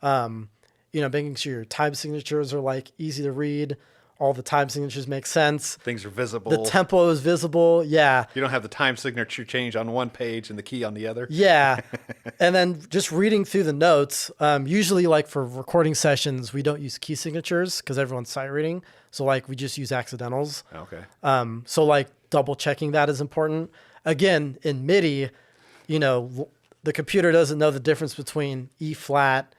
Making sure your time signatures are like easy to read. All the time signatures make sense. Things are visible. The tempo is visible. Yeah. You don't have the time signature change on one page and the key on the other. Yeah. And then just reading through the notes, usually like for recording sessions, we don't use key signatures because everyone's sight reading. So like we just use accidentals. Okay. So like double checking that is important. Again, in MIDI, the computer doesn't know the difference between E flat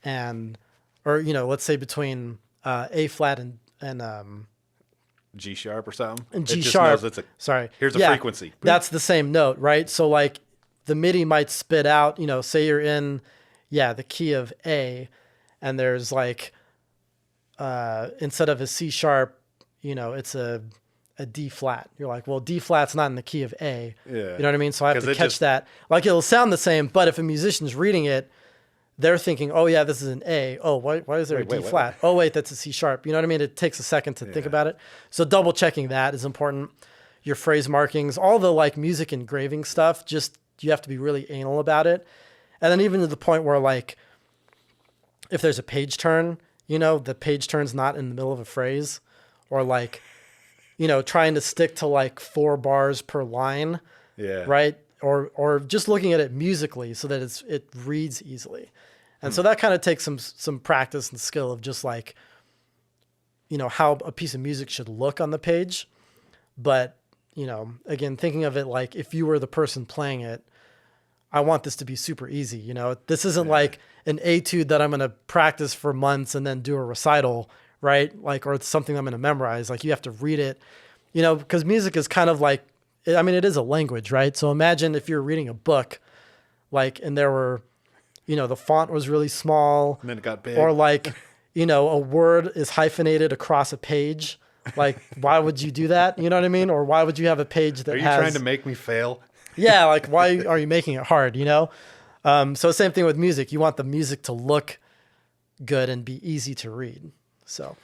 or let's say between A flat and G sharp or something. And G it just sharp. knows Sorry. Here's a frequency. That's the same note, right? So like the MIDI might spit out, say you're in, the key of A, and there's like, instead of a C sharp, it's a D flat. You're like, well, D flat's not in the key of A. Yeah. You know what I mean? So I have to catch that. Like it'll sound the same, but if a musician's reading it, they're thinking, oh yeah, this is an A. Oh, why is there a D flat? Oh wait, that's a C sharp. You know what I mean? It takes a second to think about it. So double checking that is important. Your phrase markings, all the like music engraving stuff, just you have to be really anal about it. And then even to the point where like, if there's a page turn, the page turn's not in the middle of a phrase, or like, trying to stick to like 4 bars per line. Yeah. Right. Or just looking at it musically so that it reads easily. And so that kind of takes some practice and skill of just like, how a piece of music should look on the page. But, again, thinking of it like if you were the person playing it, I want this to be super easy. This isn't like an etude that I'm going to practice for months and then do a recital, right? Like, or it's something I'm going to memorize. Like you have to read it, because music is kind of like, it is a language, right? So imagine if you're reading a book, like, and there were, the font was really small. And then it got big. Or like, a word is hyphenated across a page. Like, why would you do that? You know what I mean? Or why would you have a page that Are you trying to make me fail? Yeah, like, why are you making it hard, So same thing with music. You want the music to look good and be easy to read. So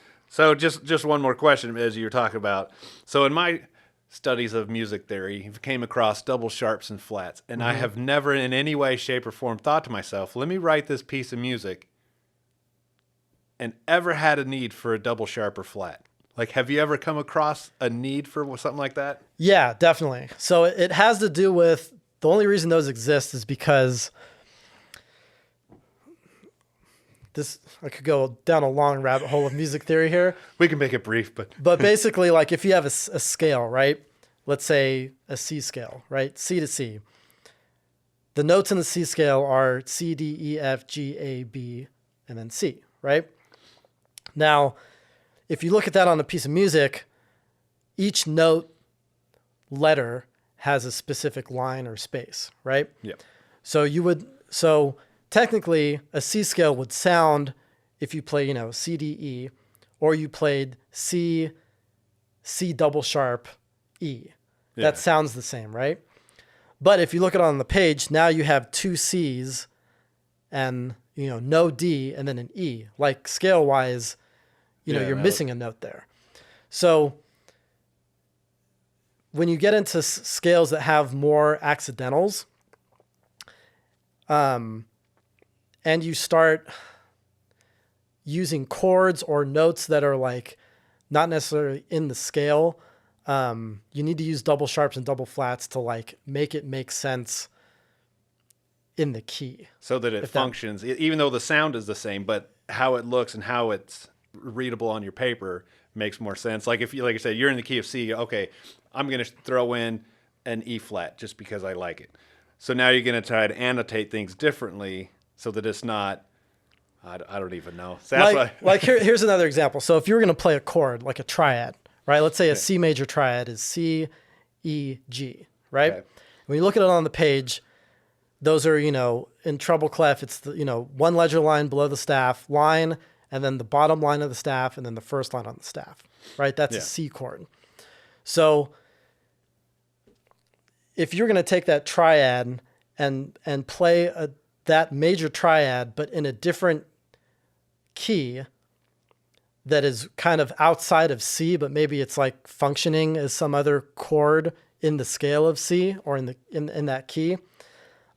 just one more question as you're talking about. So in my studies of music theory, I came across double sharps and flats, and I have never in any way, shape, or form thought to myself, let me write this piece of music, and ever had a need for a double sharp or flat. Like, have you ever come across a need for something like that? Yeah, definitely. So it has to do with, the only reason those exist is because I could go down a long rabbit hole of music theory here. We can make it brief, but basically, like if you have a scale, right? Let's say a C scale, right? C to C. The notes in the C scale are C, D, E, F, G, A, B, and then C, right? Now, if you look at that on a piece of music, each note letter has a specific line or space, right? Yeah. So technically, a C scale would sound, if you play, C, D, E, or you played C double sharp, E. Yeah. That sounds the same, right? But if you look at it on the page, now you have two C's and, no D and then an E. Like scale-wise, you're missing a note there. So when you get into scales that have more accidentals, and you start using chords or notes that are like not necessarily in the scale, you need to use double sharps and double flats to like make it make sense in the key. So that it functions, even though the sound is the same, but how it looks and how it's readable on your paper makes more sense. Like if you, like I said, you're in the key of C, okay, I'm going to throw in an E flat just because I like it. So now you're going to try to annotate things differently so that it's not, I don't even know. So here's another example. So if you were going to play a chord, like a triad, right? Let's say a C major triad is C, E, G, right? Okay. When you look at it on the page, those are, in treble clef, it's the, one ledger line below the staff line, and then the bottom line of the staff, and then the first line on the staff, right? That's a C chord. So if you're going to take that triad and play that major triad, but in a different key that is kind of outside of C, but maybe it's like functioning as some other chord in the scale of C or in that key,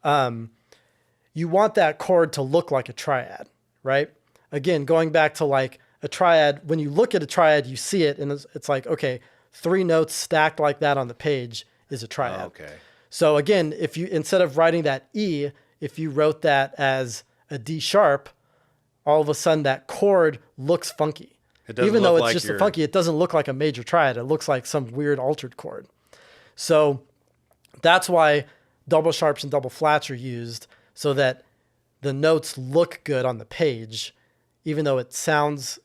you want that chord to look like a triad, right? Again, going back to like a triad, when you look at a triad, you see it and it's like, okay, 3 notes stacked like that on the page is a triad. Okay. So again, if you, instead of writing that E, if you wrote that as a D sharp, all of a sudden that chord looks funky. Even though it's just funky, it doesn't look like a major triad. It looks like some weird altered chord. So that's why double sharps and double flats are used, so that the notes look good on the page, even though it sounds,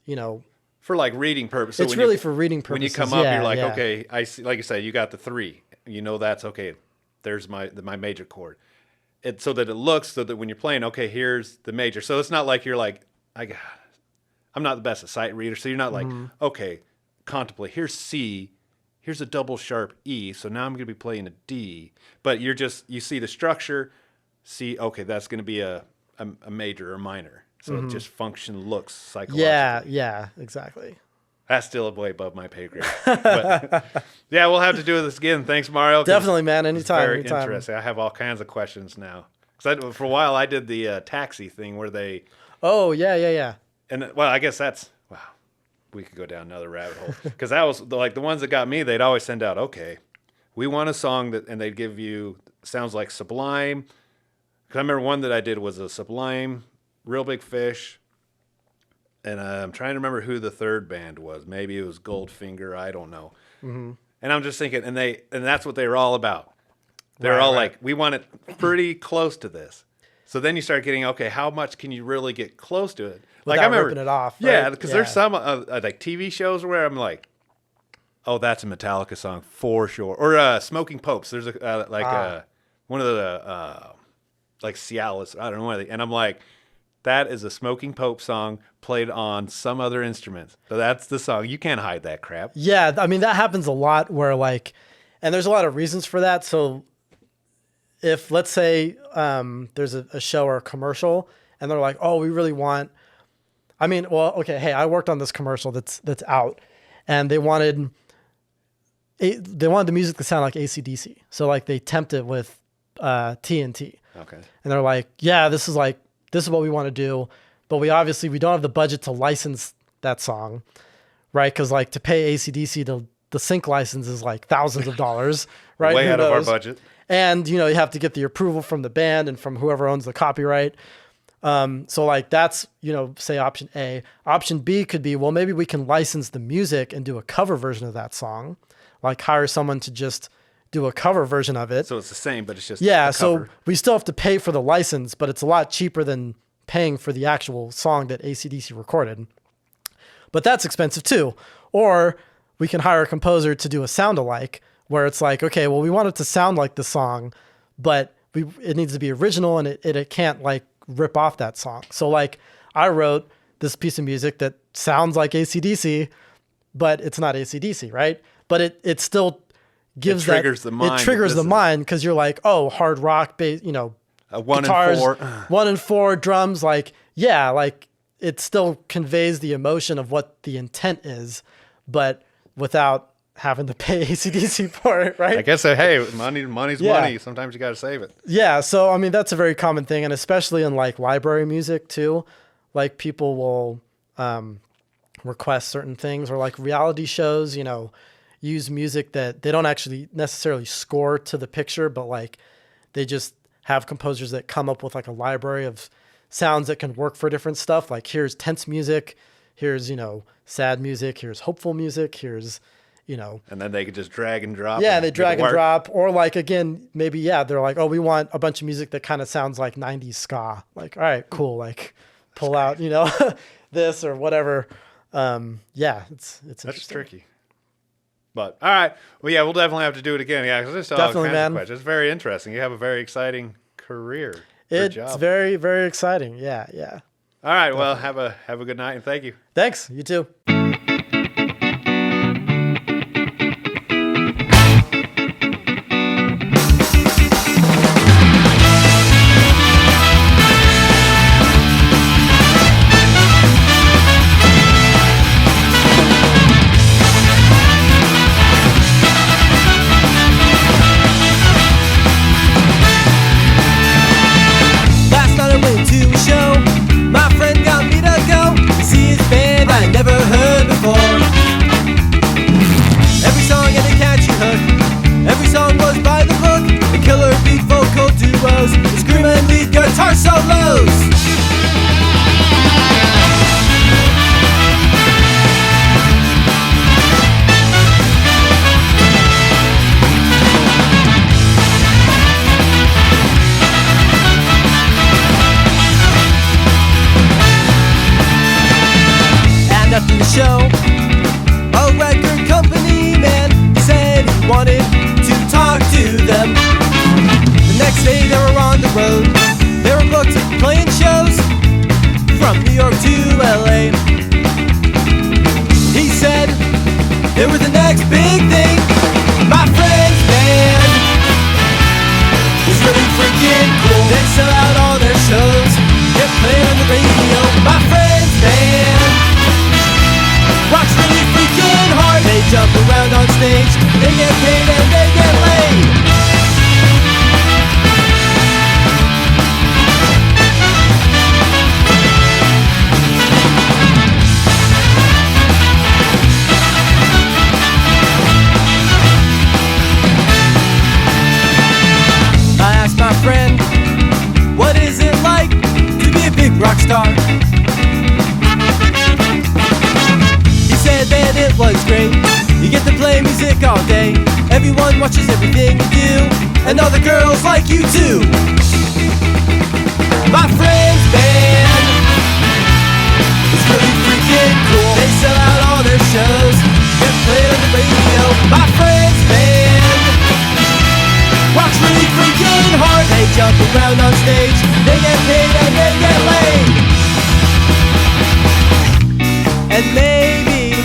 for like reading purposes. It's really for reading purposes. When you come up, you're like, okay, I see, like you say, you got the 3. That's okay. There's my major chord. So that it looks, so that when you're playing, okay, here's the major. So it's not like you're like, I'm not the best at sight reader. So you're not like, okay, contemplate. Here's C. Here's a double sharp E. So now I'm going to be playing a D. But you see the structure. See, okay, that's going to be a major or minor. So it just looks psychologically. Yeah, exactly. That's still way above my pay grade. But, yeah, we'll have to do this again. Thanks, Mario. Definitely, man. Anytime. Very interesting. I have all kinds of questions now. Because for a while, I did the taxi thing where they... Oh, yeah. And, well, I guess that's... Wow. We could go down another rabbit hole. Because that was, like, the ones that got me, they'd always send out, okay, we want a song that... And they'd give you... Sounds like Sublime. Because I remember one that I did was a Sublime, Real Big Fish... And I'm trying to remember who the third band was. Maybe it was Goldfinger. I don't know. Mm-hmm. And I'm just thinking, and that's what they were all about. They're all like, we want it pretty close to this. So then you start getting, okay, how much can you really get close to it? Without I remember ripping it off. Right? Yeah, because there's some like TV shows where I'm like, oh, that's a Metallica song for sure. Or Smoking Popes. There's one of the like Cialis. I don't know. And I'm like, that is a Smoking Pope song played on some other instruments. So that's the song. You can't hide that crap. Yeah, I mean, that happens a lot where like, and there's a lot of reasons for that. So if, let's say, there's a show or a commercial and they're like, oh, we really want I mean, well, okay. Hey, I worked on this commercial that's out, and they wanted the music to sound like AC/DC. So like they temped it with TNT. Okay. And they're like, yeah, this is what we want to do, but we don't have the budget to license that song, right? Because like to pay AC/DC, the sync license is like thousands of dollars, right? Way out of our budget. And you have to get the approval from the band and from whoever owns the copyright. So like that's, say option A. Option B could be, well, maybe we can license the music and do a cover version of that song, like hire someone to just do a cover version of it. So it's the same, but it's just yeah. a So cover. we still have to pay for the license, but it's a lot cheaper than paying for the actual song that AC/DC recorded. But that's expensive too. Or we can hire a composer to do a sound alike, where it's like, okay, well, we want it to sound like the song, but it needs to be original, and it can't like rip off that song. So like I wrote this piece of music that sounds like AC/DC, but it's not AC/DC, right? But it still gives triggers the mind. It triggers the mind because you're like, oh, hard rock, bass, a 1 guitars, and 4, 1 and 4 drums, like yeah, like it still conveys the emotion of what the intent is, but without having to pay AC/DC for it, right? I guess hey, money's Yeah. money. Sometimes you got to save it. Yeah, so I mean that's a very common thing, and especially in like library music too. Like people will request certain things, or like reality shows, use music that they don't actually necessarily score to the picture, but like they just have composers that come up with like a library of sounds that can work for different stuff. Like here's tense music, here's sad music, here's hopeful music, here's And then they could just drag and drop. yeah, they drag and drop. Or like, again, maybe, yeah, they're like, oh, we want a bunch of music that kind of sounds like 90s ska. Like, all right, cool. Like pull out, this or whatever. Yeah, it's That's tricky. But all right. Well, yeah, we'll definitely have to do it again. Yeah, because there's all Definitely, kinds of man. questions. It's very interesting. You have a very exciting career. It's job. very, very exciting. Yeah, yeah. All right. Well, have a good night and thank you. Thanks. You too. Last night I went to a show. My friend got me to go see his band I never heard before. Every song had a catchy hook. Every song was by the book. The killer beat vocal duos, the screaming lead guitar solos. And after the show, a record company man said he wanted to talk to them. The next day they were on the road. They were booked playing shows from New York to LA. He said they were the next big thing. My friend's band was really freaking cool. They sell out all their shows, get played on the radio. My friend's band rocks really freaking hard. They jump around on stage, they get paid and they get laid. I asked my friend, what is it like to be a big rock star? He said that it was great. You get to play music all day. Everyone watches everything you do, and all the girls like you too. My friend's band is really freaking cool. They sell out all their shows, get played on the radio. My friend's band rocks really freaking hard. They jump around on stage, they get paid and they get laid. And maybe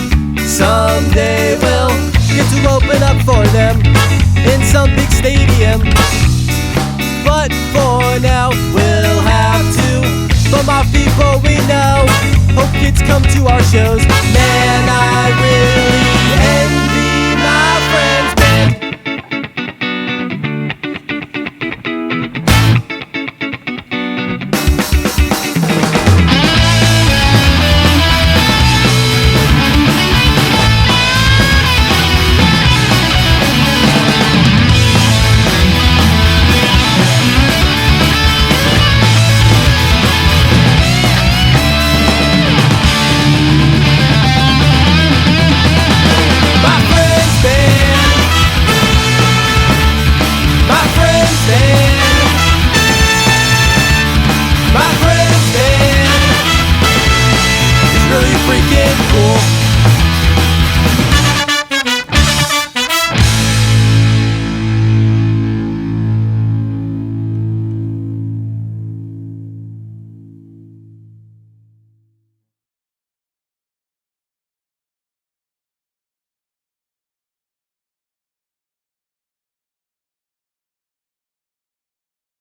someday we'll get to open up for them in some big stadium. But for now we'll have to bum off people we know. Hope kids come to our shows. Man, I really